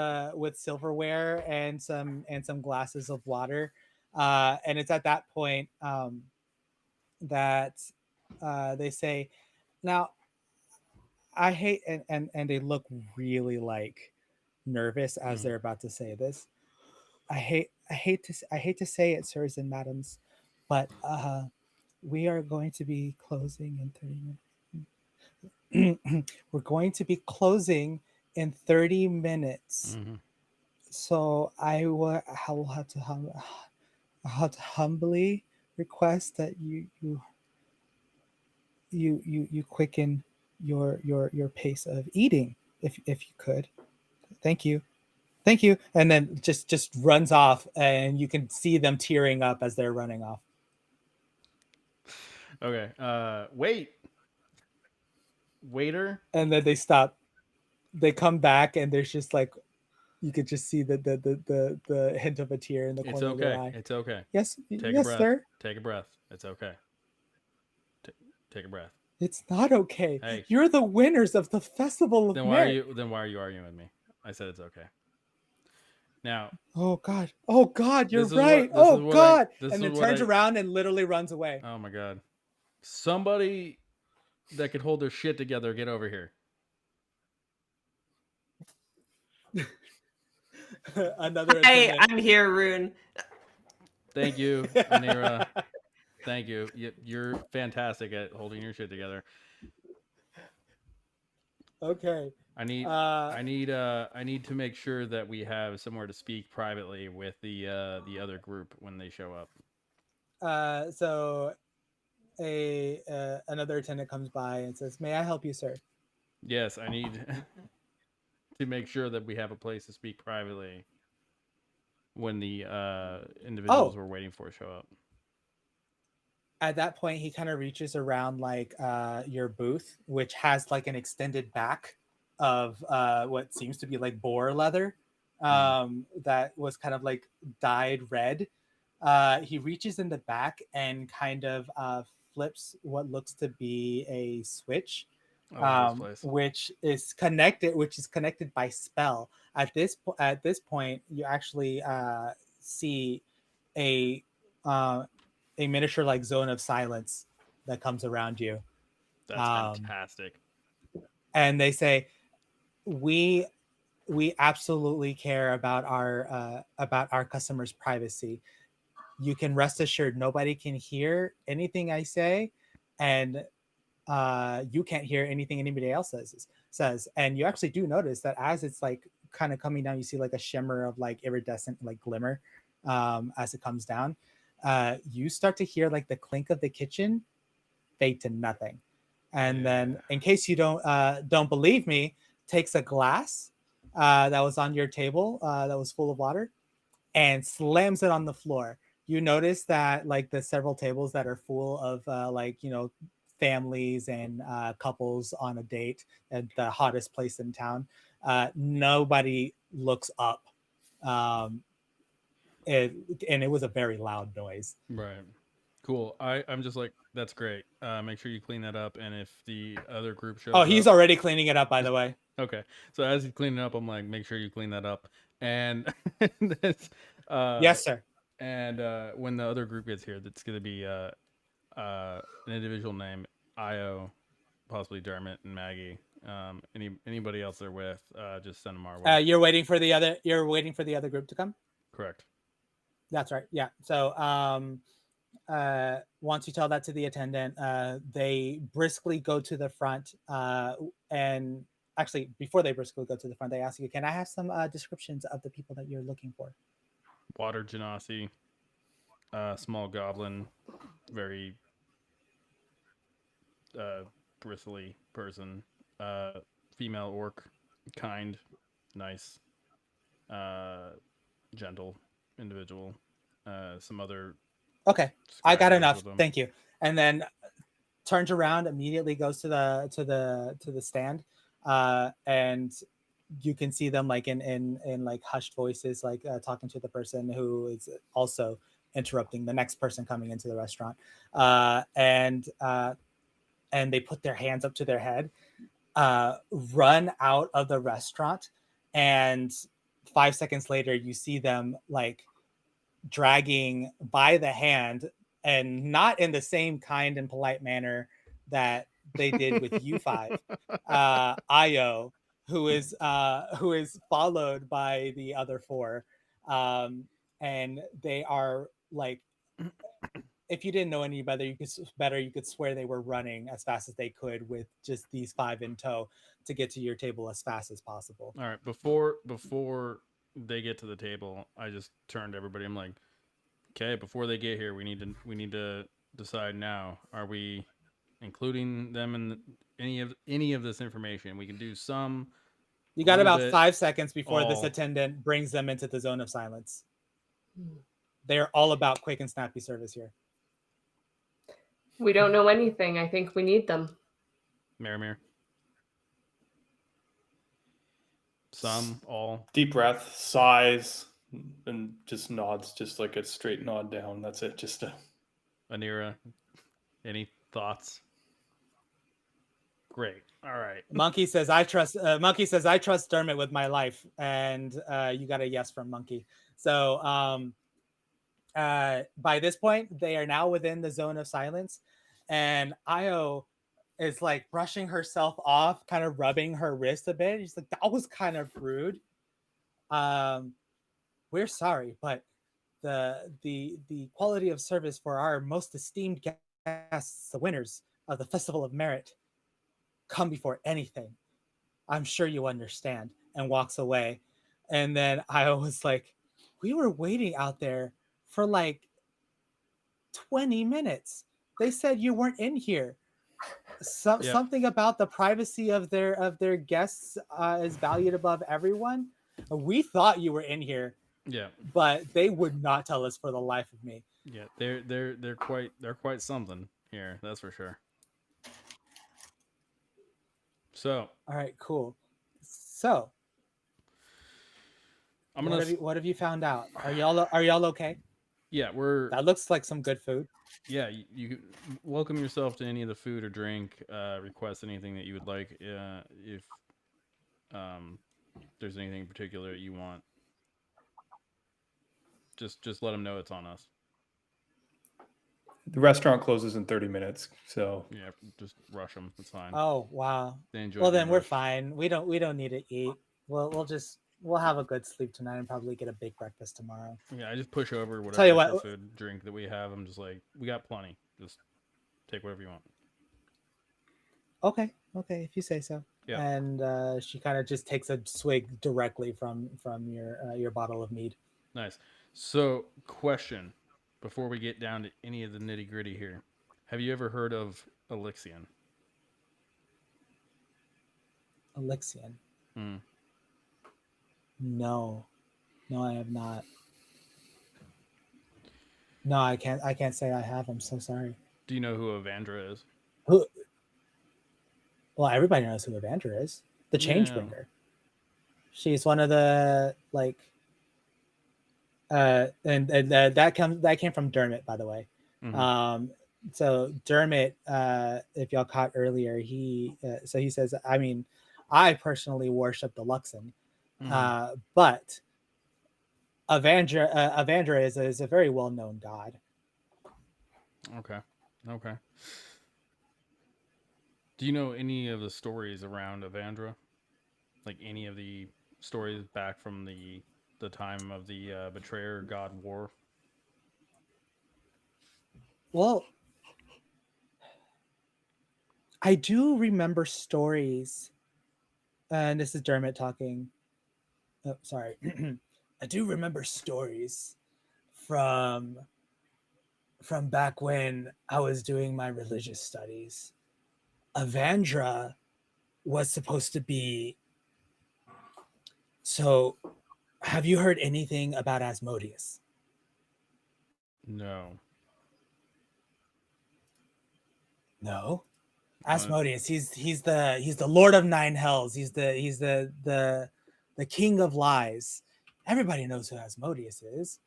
silverware and some glasses of water. And it's at that point that they say, now I hate, and they look really like nervous as they're about to say this. I hate to say it, sirs and madams, but we are going to be closing in 30 minutes. We're going to be closing in 30 minutes. So I will have to humbly request that you quicken your pace of eating if you could. Thank you. And then just runs off, and you can see them tearing up as they're running off. Okay. Waiter. And then they stop. They come back, and there's just like, you could just see the hint of a tear in the corner of their eye. It's okay. Yes, Take a yes, breath. sir. Take a breath. It's okay. Take a breath. It's not okay. Hey. You're the winners of the Festival of Merit. Then why are you arguing with me? I said it's okay. Now. Oh God, you're right. God. And then turns around and literally runs away. Oh my God. Somebody that could hold their shit together, get over here. Another. Hey, I'm here, Rune. Thank you, Anira. Thank you. You're fantastic at holding your shit together. Okay. I need to make sure that we have somewhere to speak privately with the other group when they show up. So another attendant comes by and says, "May I help you, sir?" Yes, I need to make sure that we have a place to speak privately when the individuals we're waiting for show up. At that point, he kind of reaches around like your booth, which has like an extended back of what seems to be like boar leather that was kind of like dyed red. He reaches in the back and kind of flips what looks to be a switch, which is connected by spell. At this point, you actually see a miniature like zone of silence that comes around you. That's fantastic. And they say, we absolutely care about our customers' privacy. You can rest assured nobody can hear anything I say, and you can't hear anything anybody else says. And you actually do notice that as it's like kind of coming down, you see like a shimmer of like iridescent like glimmer as it comes down. You start to hear like the clink of the kitchen fade to nothing. And then, in case you don't believe me, takes a glass that was on your table that was full of water and slams it on the floor. You notice that like the several tables that are full of like, you know, families and couples on a date at the hottest place in town, nobody looks up. And it was a very loud noise. Right. Cool. I'm just like, that's great. Make sure you clean that up. And if the other group shows up... he's already cleaning it up, by the way. Okay. So as he's cleaning up, I'm like, make sure you clean that up. And yes, sir. And when the other group gets here, that's going to be an individual named Io, possibly Dermot and Maggie. Anybody else they're with, just send them our way. You're waiting for the other group to come? Correct. That's right. Yeah. So once you tell that to the attendant, they briskly go to the front and actually, before they briskly go to the front, they ask you, "Can I have some descriptions of the people that you're looking for?" Water genasi, small goblin, very bristly person, female orc, kind, nice, uh, gentle individual. Some other Okay, I got scragglers enough. with them. Thank you. And then turns around, immediately goes to the stand, and you can see them like in like hushed voices, like talking to the person who is also interrupting the next person coming into the restaurant, and they put their hands up to their head, run out of the restaurant, and 5 seconds later you see them like dragging by the hand, and not in the same kind and polite manner that they did with you five, Io, who is followed by the other four, um, and they are like, if you didn't know any better, you could swear they were running as fast as they could with just these five in tow to get to your table as fast as possible. All right, before they get to the table, I just turned to everybody. I'm like, okay, before they get here, we need to decide now. Are we including them in any of this information? We can do some. You A got little about bit, 5 seconds before this all. attendant brings them into the zone of silence. They're all about quick and snappy service here. We don't know anything. I think we need them. Marimir. Some, all. Deep breath, sighs, and just nods, just like a straight nod down. That's it. Just a Anira, any thoughts? Great. All right. Monkey says I trust. Monkey says I trust Dermot with my life, and you got a yes from Monkey. So by this point, they are now within the zone of silence, and Io is like brushing herself off, kind of rubbing her wrist a bit. She's like, "That was kind of rude. We're sorry, but the quality of service for our most esteemed guests, the winners of the Festival of Merit, come before anything. I'm sure you understand," and walks away. And then I was like, "We were waiting out there for like 20 minutes. They said you weren't in here. Something about the privacy of their guests is valued above everyone. We thought you were in here, Yeah. but they would not tell us for the life of me." Yeah, they're quite something here, that's for sure. So, all right, cool. So, what have you found out? Are y'all okay? Yeah, we're. That looks like some good food. Yeah, you welcome yourself to any of the food or drink. Request anything that you would like. If there's anything in particular you want, just let them know it's on us. the restaurant closes in 30 minutes, so Yeah, just rush them. It's fine. Oh wow. They enjoy. Well, then being we're rushed. fine. We don't need to eat. We'll have a good sleep tonight and probably get a big breakfast tomorrow. Yeah, I just push over whatever Tell you extra what- food, drink that we have. I'm just like, we got plenty. Just take whatever you want. Okay, if you say so. Yeah. And she kind of just takes a swig directly from your bottle of mead. Nice. So, question before we get down to any of the nitty gritty here, have you ever heard of Elixion? Elixion? Mm. No, I have not. No, I can't say I have. I'm so sorry. Do you know who Avandra is? Who? Well, everybody knows who Evandra is. The Changebringer. She's one of the like. And that came from Dermot, by the way. Mm-hmm. So Dermot, if y'all caught earlier, he says, I mean, I personally worship the Luxon, but Avandra is a very well known god. Okay. Do you know any of the stories around Avandra? Like any of the stories back from the time of the betrayer god war? Well, I do remember stories and this is Dermot talking. Oh, sorry. I do remember stories from back when I was doing my religious studies. Avandra was supposed to be. So, have you heard anything about Asmodeus? No. No. Asmodeus. He's the Lord of Nine Hells. He's the king of lies. Everybody knows who Asmodeus is.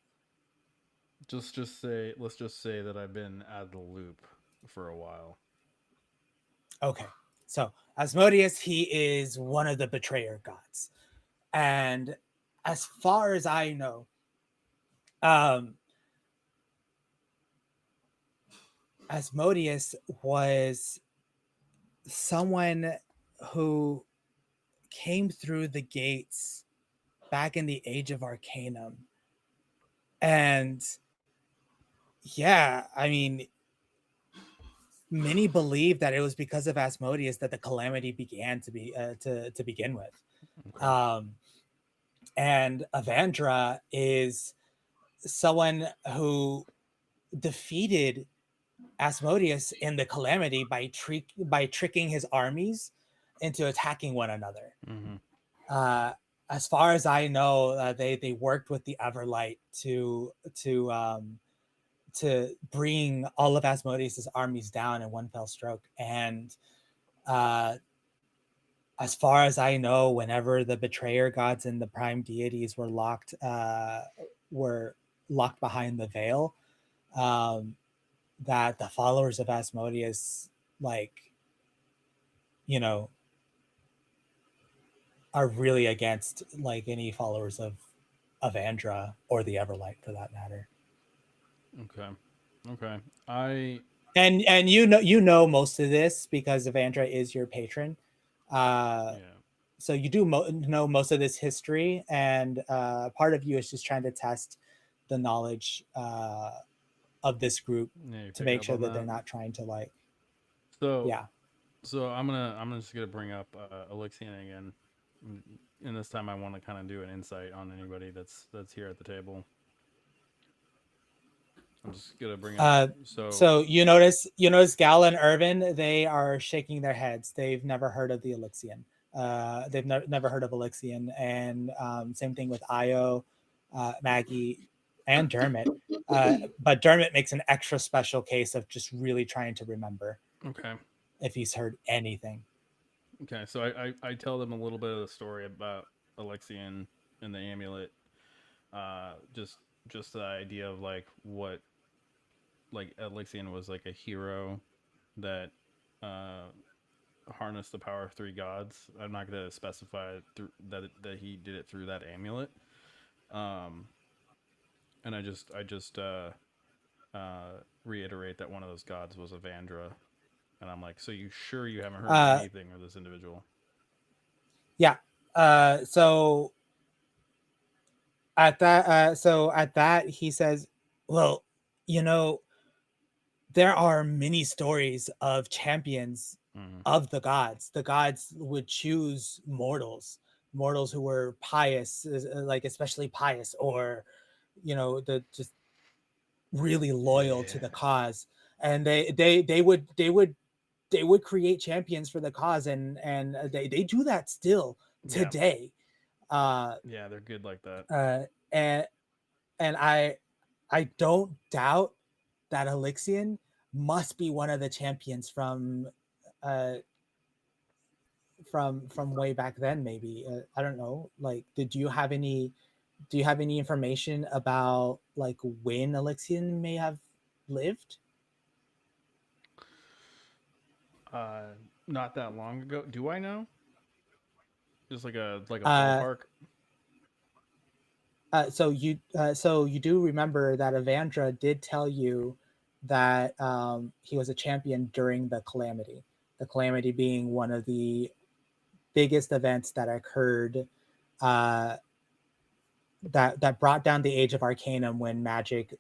Let's just say that I've been out of the loop for a while. Okay. So Asmodeus, he is one of the betrayer gods. And as far as I know, Asmodeus was someone who came through the gates back in the Age of Arcanum. And yeah, I mean, many believe that it was because of Asmodeus that the calamity began to be to begin with. Okay. And Avandra is someone who defeated Asmodeus in the calamity by tricking his armies into attacking one another. Mm-hmm. As far as I know, they worked with the Everlight to bring all of Asmodeus's armies down in one fell stroke. And as far as I know, whenever the betrayer gods and the prime deities were locked behind the veil, that the followers of Asmodeus, like, you know, are really against like any followers of Andra or the Everlight for that matter. Okay. I And you know most of this because Avandra is your patron. yeah. So you do know most of this history, and part of you is just trying to test the knowledge of this group Yeah, you to pick make up sure on that they're that. not trying to like, So yeah. So I'm just gonna bring up Alexian again, and this time I want to kind of do an insight on anybody that's here at the table. I'm just gonna bring up. So you notice Gal and Irvin, they are shaking their heads. They've never heard of the Elixian. They've never heard of Elixian, and same thing with Io, Maggie, and Dermot. But Dermot makes an extra special case of just really trying to remember. Okay. If he's heard anything. Okay, so I tell them a little bit of the story about Alexian and the amulet. Just the idea of like what like Alexian was like a hero that harnessed the power of three gods. I'm not going to specify that he did it through that amulet. And I just reiterate that one of those gods was Avandra, and I'm like, so you sure you haven't heard anything of this individual? Yeah. So at that he says, well, you know, there are many stories of champions of the gods. The gods would choose mortals who were pious, like especially pious, or you know, the just really loyal to the cause, and they would create champions for the cause, and they do that still today. Yeah, they're good like that. And I don't doubt that Elixian must be one of the champions from way back then. Maybe I don't know. Like, do you have any information about like when Elixian may have lived? Not that long ago. Do I know? Just like a ballpark. So you do remember that Avandra did tell you that he was a champion during the Calamity. The Calamity being one of the biggest events that occurred, that brought down the Age of Arcanum, when magic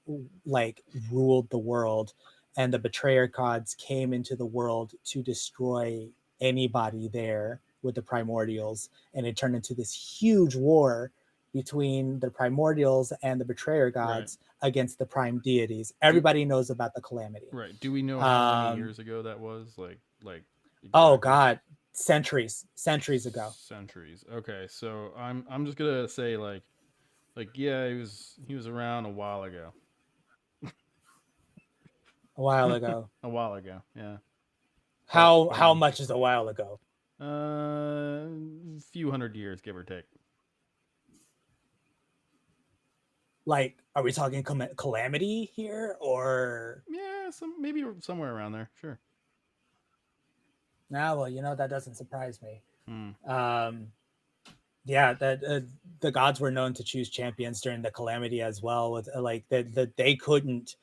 like ruled the world, and the betrayer gods came into the world to destroy anybody there with the primordials, and it turned into this huge war between the primordials and the betrayer gods against the prime deities. Everybody knows about the calamity. Right. Do we know how many years ago that was? Like Oh exactly? God, centuries ago. Centuries. Okay, so I'm just gonna say yeah, he was around a while ago. A while ago. A while ago, yeah. How much is a while ago? A few hundred years, give or take. Like, are we talking calamity here, or? Yeah, maybe somewhere around there. Sure. Nah, well, you know, that doesn't surprise me. Hmm. Yeah, that the gods were known to choose champions during the calamity as well. With like that they couldn't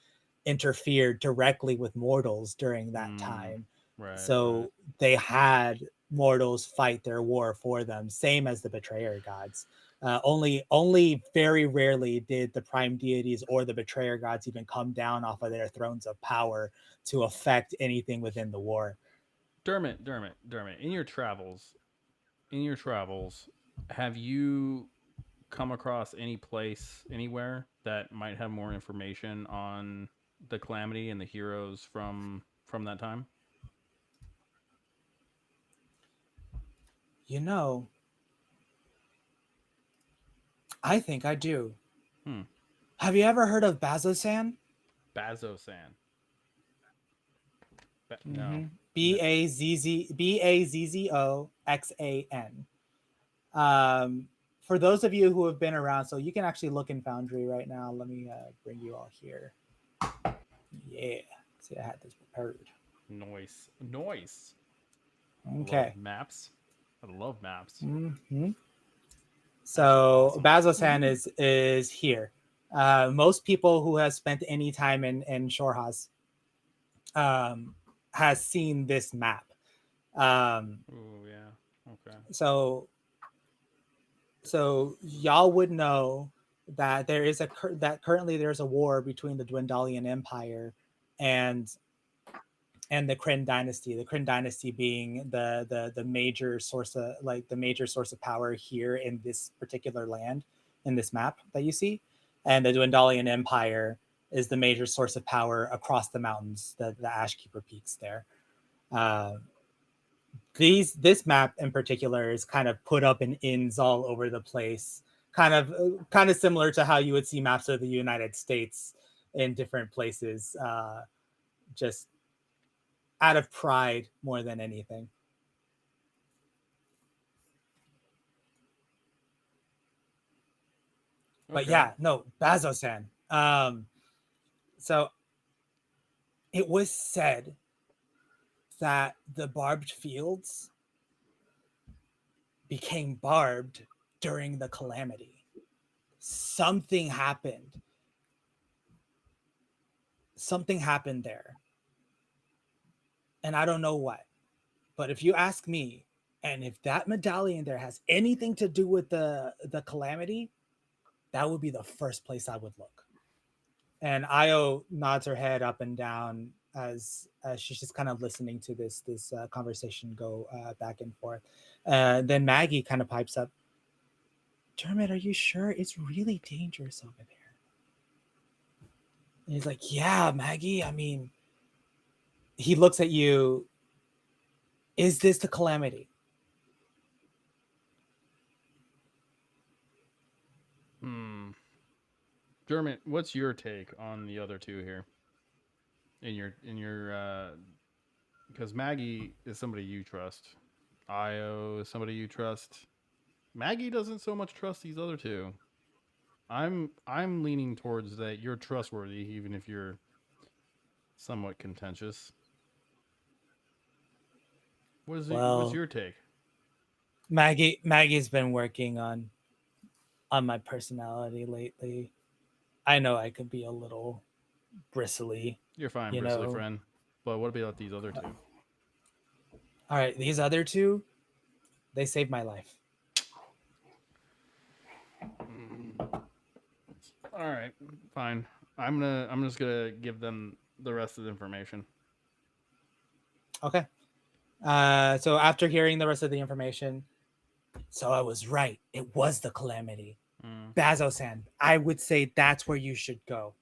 interfere directly with mortals during that time, Right. so they had mortals fight their war for them, same as the betrayer gods. Only very rarely did the prime deities or the betrayer gods even come down off of their thrones of power to affect anything within the war. Dermot, in your travels, have you come across any place anywhere that might have more information on the calamity and the heroes from that time? You know, I think I do. Have you ever heard of Bazosan? Bazosan. No. Bazzoxan. For those of you who have been around, so you can actually look in Foundry right now. Let me bring you all here. Yeah. See, I had this prepared. Noise. Okay. I love maps. Mm-hmm. So awesome. Bazosan is here. Most people who have spent any time in Shorehas has seen this map. Oh yeah. Okay. So y'all would know that there is that currently there's a war between the Dwendalian Empire and the Kryn dynasty. The Kryn dynasty being the major source of power here in this particular land, in this map that you see, and the Dwendalian Empire is the major source of power across the mountains, the Ashkeeper peaks there. This map in particular is kind of put up in inns all over the place, kind of similar to how you would see maps of the United States in different places, just out of pride more than anything. Okay. But yeah, no, Bazosan. So it was said that the barbed fields became barbed during the calamity. Something happened. Something happened there. And I don't know what. But if you ask me, and if that medallion there has anything to do with the calamity, that would be the first place I would look. And Io nods her head up and down as she's just kind of listening to this conversation go back and forth. Then Maggie kind of pipes up, Dermot, are you sure? It's really dangerous over there. And he's like, yeah, Maggie. I mean, he looks at you. Is this the calamity? Dermot, what's your take on the other two here? In your because Maggie is somebody you trust. Io is somebody you trust. Maggie doesn't so much trust these other two. I'm leaning towards that you're trustworthy, even if you're somewhat contentious. What's your take? Maggie's been working on my personality lately. I know I could be a little bristly. You're fine, bristly friend. But what about these other two? All right, these other two, they saved my life. All right, fine. I'm just gonna give them the rest of the information. Okay. So after hearing the rest of the information, so I was right. It was the Calamity. Bazo-san, I would say that's where you should go.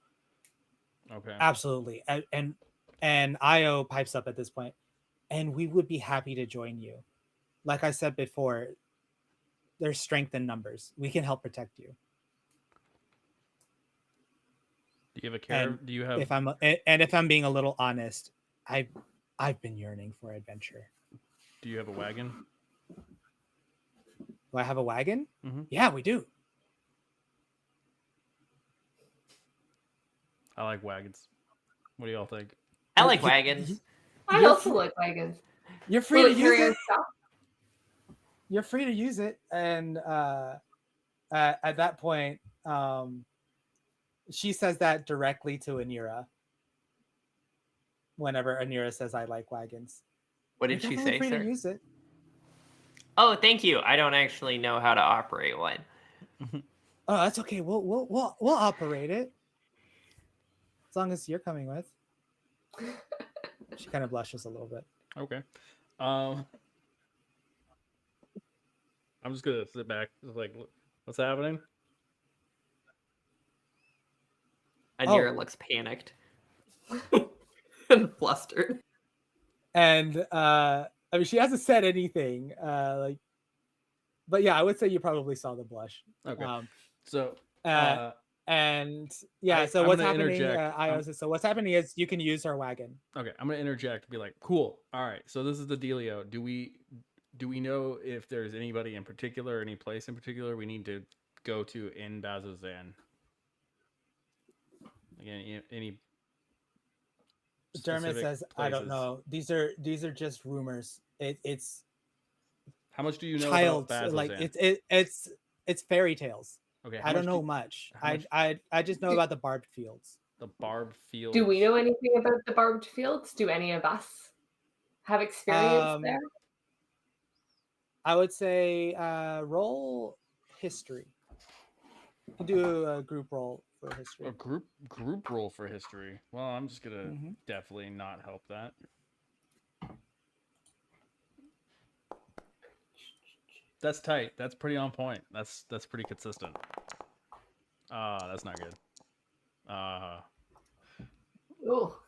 Okay. Absolutely. And Io pipes up at this point, and we would be happy to join you. Like I said before, there's strength in numbers. We can help protect you. Do you have a care? And Do you have? if I'm being a little honest, I've been yearning for adventure. Do you have a wagon? Do I have a wagon? Mm-hmm. Yeah, we do. I like wagons. What do y'all think? I like wagons. I also like wagons. You're free Will to it use carry it. our stuff? You're free to use it, and at that point, she says that directly to Anira. Whenever Anira says, "I like wagons," What you're did she definitely say, free sir? to use it. Oh, thank you. I don't actually know how to operate one. Oh, that's okay. We'll operate it as long as you're coming with. She kind of blushes a little bit. Okay. I'm just gonna sit back, just like, what's happening? Anira looks panicked and flustered. And I mean, she hasn't said anything. Like, but yeah, I would say you probably saw the blush. Okay. So, and yeah, so I'm what's gonna happening? interject. So what's happening is you can use her wagon. Okay, I'm gonna interject and be like, cool. All right. So this is the dealio. Do we know if there's anybody in particular, any place in particular we need to go to in Bazozan? Again, any Dermot says, specific "I don't places? know. These are just rumors. It's How much do you know child about Bazozan? like it's fairy tales. Okay, I don't know much. I just know about the barbed fields. The barbed fields. Do we know anything about the barbed fields? Do any of us have experience there? I would say roll history. You can do a group roll for history. A group roll for history. Well, I'm just gonna definitely not help that. That's tight. That's pretty on point. That's pretty consistent. That's not good.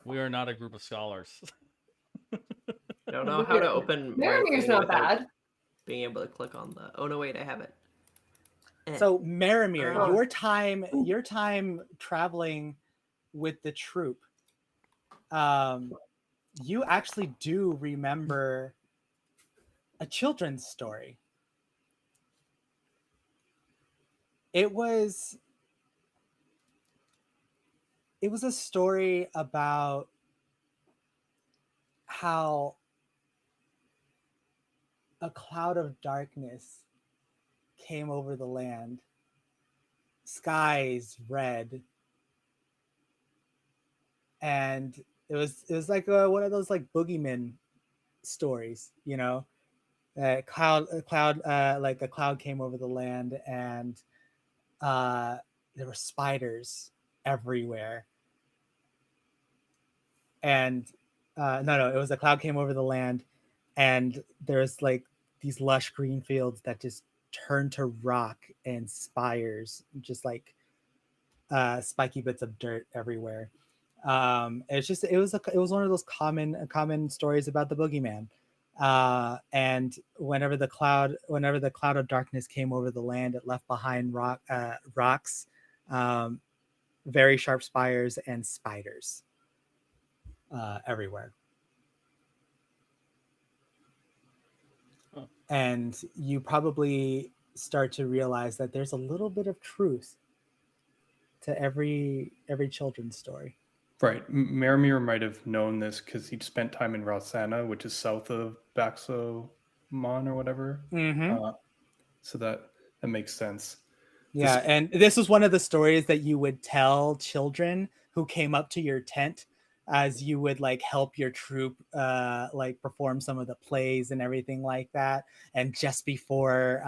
We are not a group of scholars. Don't know how to open Maramir's not bad. Being able to click on the. Oh no, wait, I have it. So Maramir, your time traveling with the troop, you actually do remember a children's story. It was a story about how a cloud of darkness came over the land, skies red, and it was like one of those like boogeyman stories, you know. Like a cloud came over the land, and there were spiders everywhere. And no, it was a cloud came over the land, and there's like these lush green fields that just turned to rock and spires, just like spiky bits of dirt everywhere. It was one of those common stories about the boogeyman. And whenever the cloud of darkness came over the land, it left behind rocks, very sharp spires, and spiders everywhere. And you probably start to realize that there's a little bit of truth to every children's story. Right. Maramir might have known this because he'd spent time in Rosanna, which is south of Baxomon or whatever. So that makes sense. Yeah, and this was one of the stories that you would tell children who came up to your tent as you would like help your troop like perform some of the plays and everything like that. And just before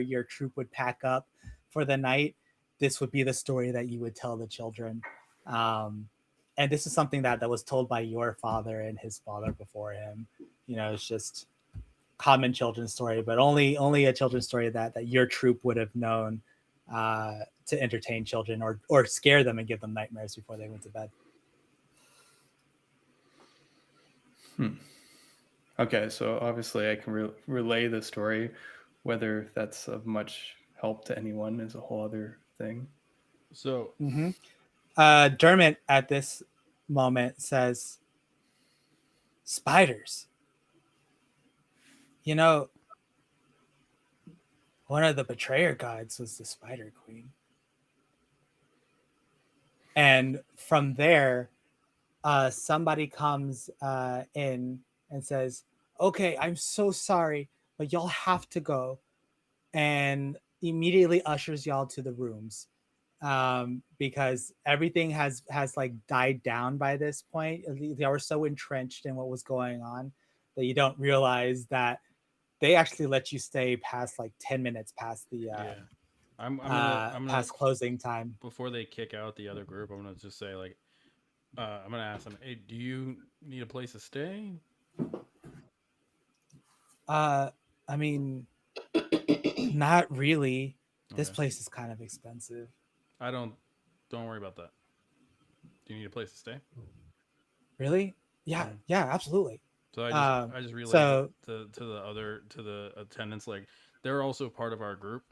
your troop would pack up for the night, this would be the story that you would tell the children. And this is something that was told by your father and his father before him. it's just common children's story, but only a children's story that your troop would have known to entertain children or scare them and give them nightmares before they went to bed. Okay, so obviously I can relay the story. Whether that's of much help to anyone is a whole other thing. So Dermot at this moment says, "Spiders. One of the betrayer gods was the Spider Queen." And from there, somebody comes in and says, "Okay, I'm so sorry, but y'all have to go," and immediately ushers y'all to the rooms, because everything has like died down by this point. They were so entrenched in what was going on that you don't realize that they actually let you stay past like 10 minutes past the I'm gonna past closing time. Before they kick out the other group, I'm gonna just say like, I'm gonna ask them, hey, do you need a place to stay? I mean, not really. This Okay. place is kind of expensive. Don't worry about that. Do you need a place to stay? Really? Yeah, yeah, absolutely. So I just relayed to the attendants, like they're also part of our group.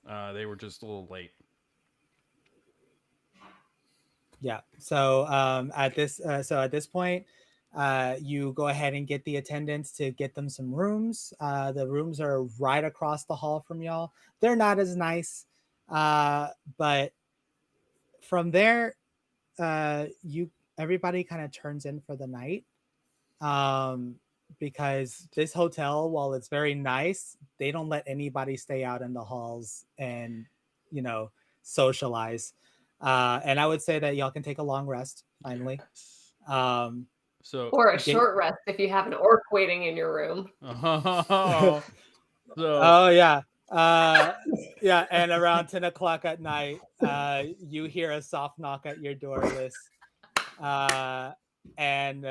They were just a little late. Yeah. So at this point, you go ahead and get the attendants to get them some rooms. The rooms are right across the hall from y'all. They're not as nice, but from there, everybody kind of turns in for the night, because this hotel, while it's very nice, they don't let anybody stay out in the halls and socialize. And I would say that y'all can take a long rest finally. Yes. Or a short rest if you have an orc waiting in your room. Oh, oh yeah. Yeah, and around 10 o'clock at night, you hear a soft knock at your door, Liz. And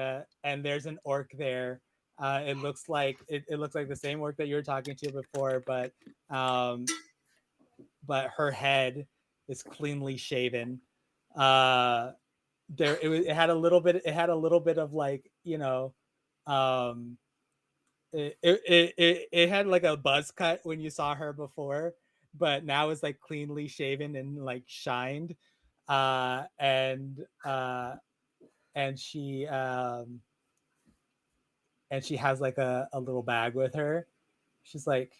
there's an orc there. It looks like the same orc that you were talking to before, but her head is cleanly shaven. It had a little bit of like, it had like a buzz cut when you saw her before, but now it's like cleanly shaven and like shined. And she has like a little bag with her. She's like,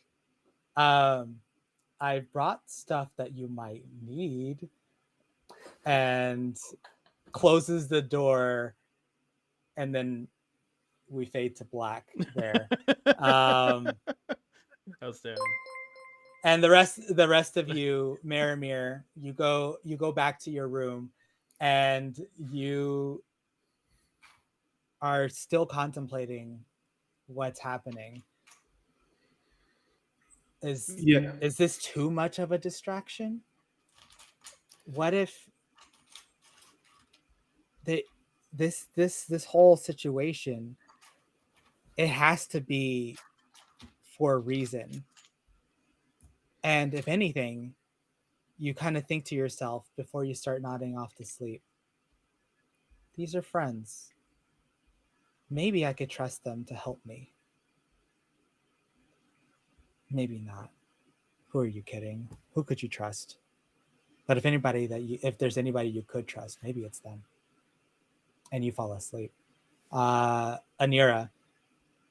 I brought stuff that you might need, and closes the door, and then we fade to black there. Outstanding. And the rest of you, Marimir, you go back to your room, and you are still contemplating what's happening. Is this too much of a distraction? What if this whole situation, it has to be for a reason? And if anything, you kind of think to yourself before you start nodding off to sleep, these are friends. Maybe I could trust them to help me. Maybe not. Who are you kidding? Who could you trust? But if there's anybody you could trust, maybe it's them. And you fall asleep. Anira,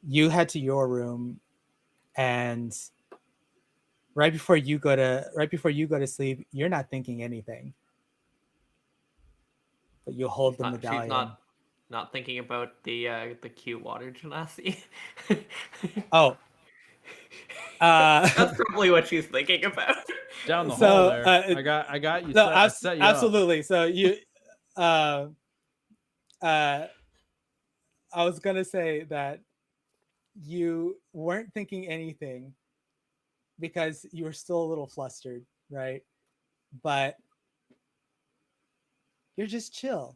you head to your room, and right before you go to sleep, you're not thinking anything. But you hold the medallion. She's not thinking about the cute water genasi. Oh. That's probably what she's thinking about. Down the hall there. I got you. I set you absolutely. Up. So you, I was gonna say that you weren't thinking anything because you were still a little flustered, right? But you're just chill,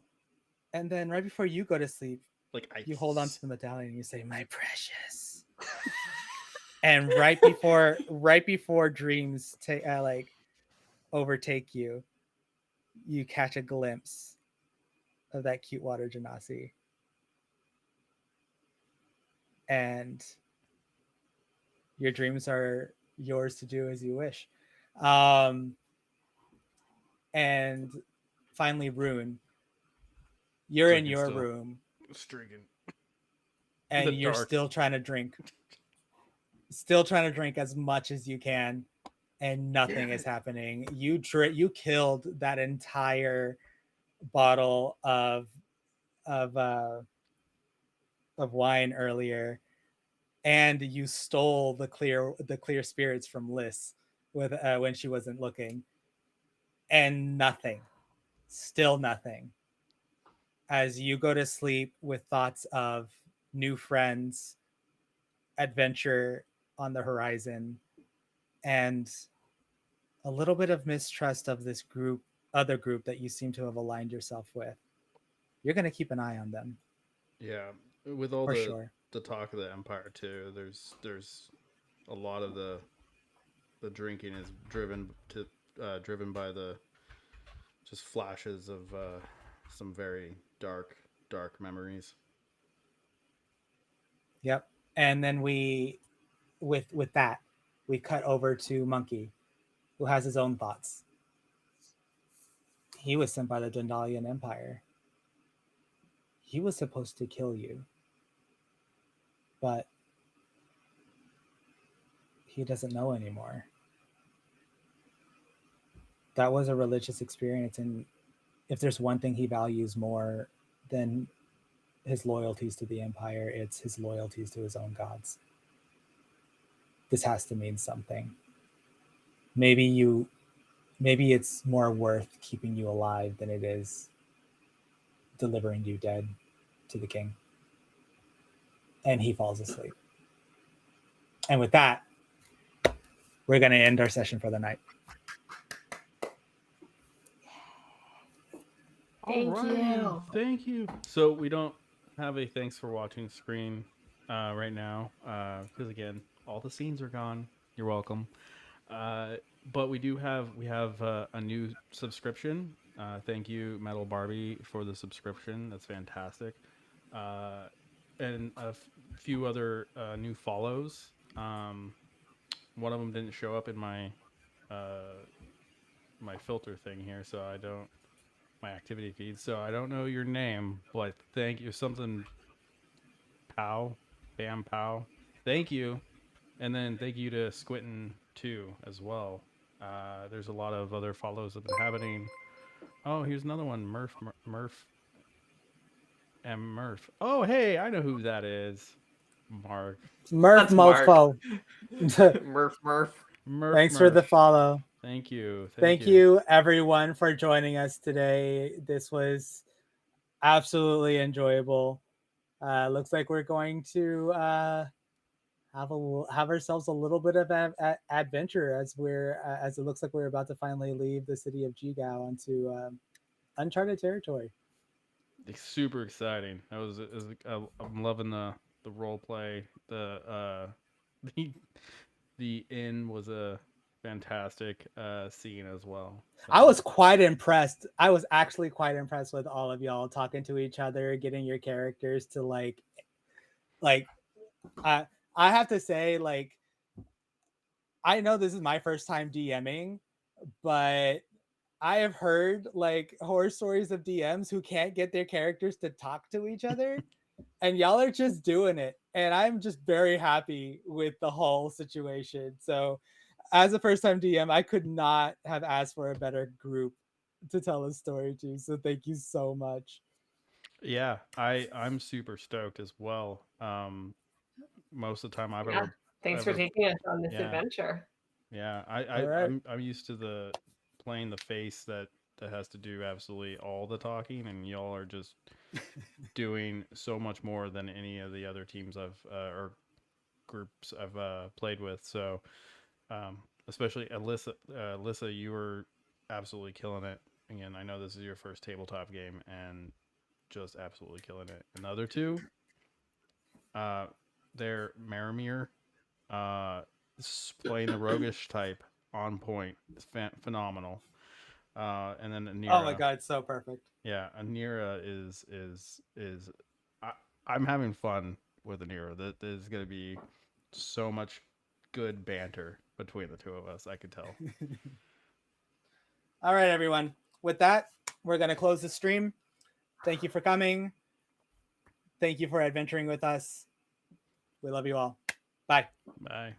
and then right before you go to sleep, like ice. You hold onto the medallion and you say, "My precious." And right before dreams overtake you, you catch a glimpse of that cute water genasi, and your dreams are yours to do as you wish. And finally, Rune, you're in Drinking your still. room Drinking. and The you're dark. still trying to drink as much as you can, and nothing is happening. You killed that entire bottle of uh, of wine earlier, and you stole the clear spirits from Liz with when she wasn't looking, and nothing, still nothing. As you go to sleep with thoughts of new friends, adventure on the horizon, and a little bit of mistrust of this other group that you seem to have aligned yourself with. You're going to keep an eye on them. Yeah, with all for the sure. the talk of the Empire too, there's a lot of the drinking is driven by the just flashes of some very dark memories. Yep. And then with that, we cut over to Monkey, who has his own thoughts. He was sent by the Dundalian Empire. He was supposed to kill you, but he doesn't know anymore. That was a religious experience, and if there's one thing he values more than his loyalties to the Empire, it's his loyalties to his own gods. This has to mean something. Maybe it's more worth keeping you alive than it is delivering you dead to the king. And he falls asleep. And with that, we're going to end our session for the night. Thank you. So we don't have a thanks for watching screen right now because again, all the scenes are gone. You're welcome. But we have a new subscription. Thank you, Metal Barbie, for the subscription. That's fantastic. And a few other new follows. One of them didn't show up in my my filter thing here, so I don't my activity feed. So I don't know your name, but thank you. Something Pow, Bam Pow. Thank you. And then thank you to Squintin too as well. There's a lot of other follows that have been happening. Oh, here's another one. Murph M. Murph. Oh, hey, I know who that is. Mark. Murph That's Mark. Mofo. Murph. Thanks for the follow. Thank you. Thank you, everyone, for joining us today. This was absolutely enjoyable. Looks like we're going to have ourselves a little bit of adventure as it looks like we're about to finally leave the city of Jigao onto uncharted territory. It's super exciting. I'm loving the role play. The inn was a fantastic scene as well. So. I was quite impressed. I was actually quite impressed with all of y'all talking to each other, getting your characters to like I have to say, like, I know this is my first time DMing, but I have heard like horror stories of DMs who can't get their characters to talk to each other, and y'all are just doing it. And I'm just very happy with the whole situation. So, as a first time DM, I could not have asked for a better group to tell a story to. So, thank you so much. Yeah, I'm super stoked as well. Most of the time I've ever thanks for taking us on this Yeah. adventure. Yeah, I'm used to the playing the face that has to do absolutely all the talking, and y'all are just doing so much more than any of the other teams I've or groups I've played with. So, especially Alyssa, you were absolutely killing it. Again, I know this is your first tabletop game, and just absolutely killing it. And the other two, they're Maramir, playing the roguish type on point. It's phenomenal. And then Anira. Oh my god, so perfect. Yeah, Anira is I'm having fun with Anira. There's gonna be so much good banter between the two of us. I could tell. All right, everyone. With that, we're gonna close the stream. Thank you for coming. Thank you for adventuring with us. We love you all. Bye. Bye.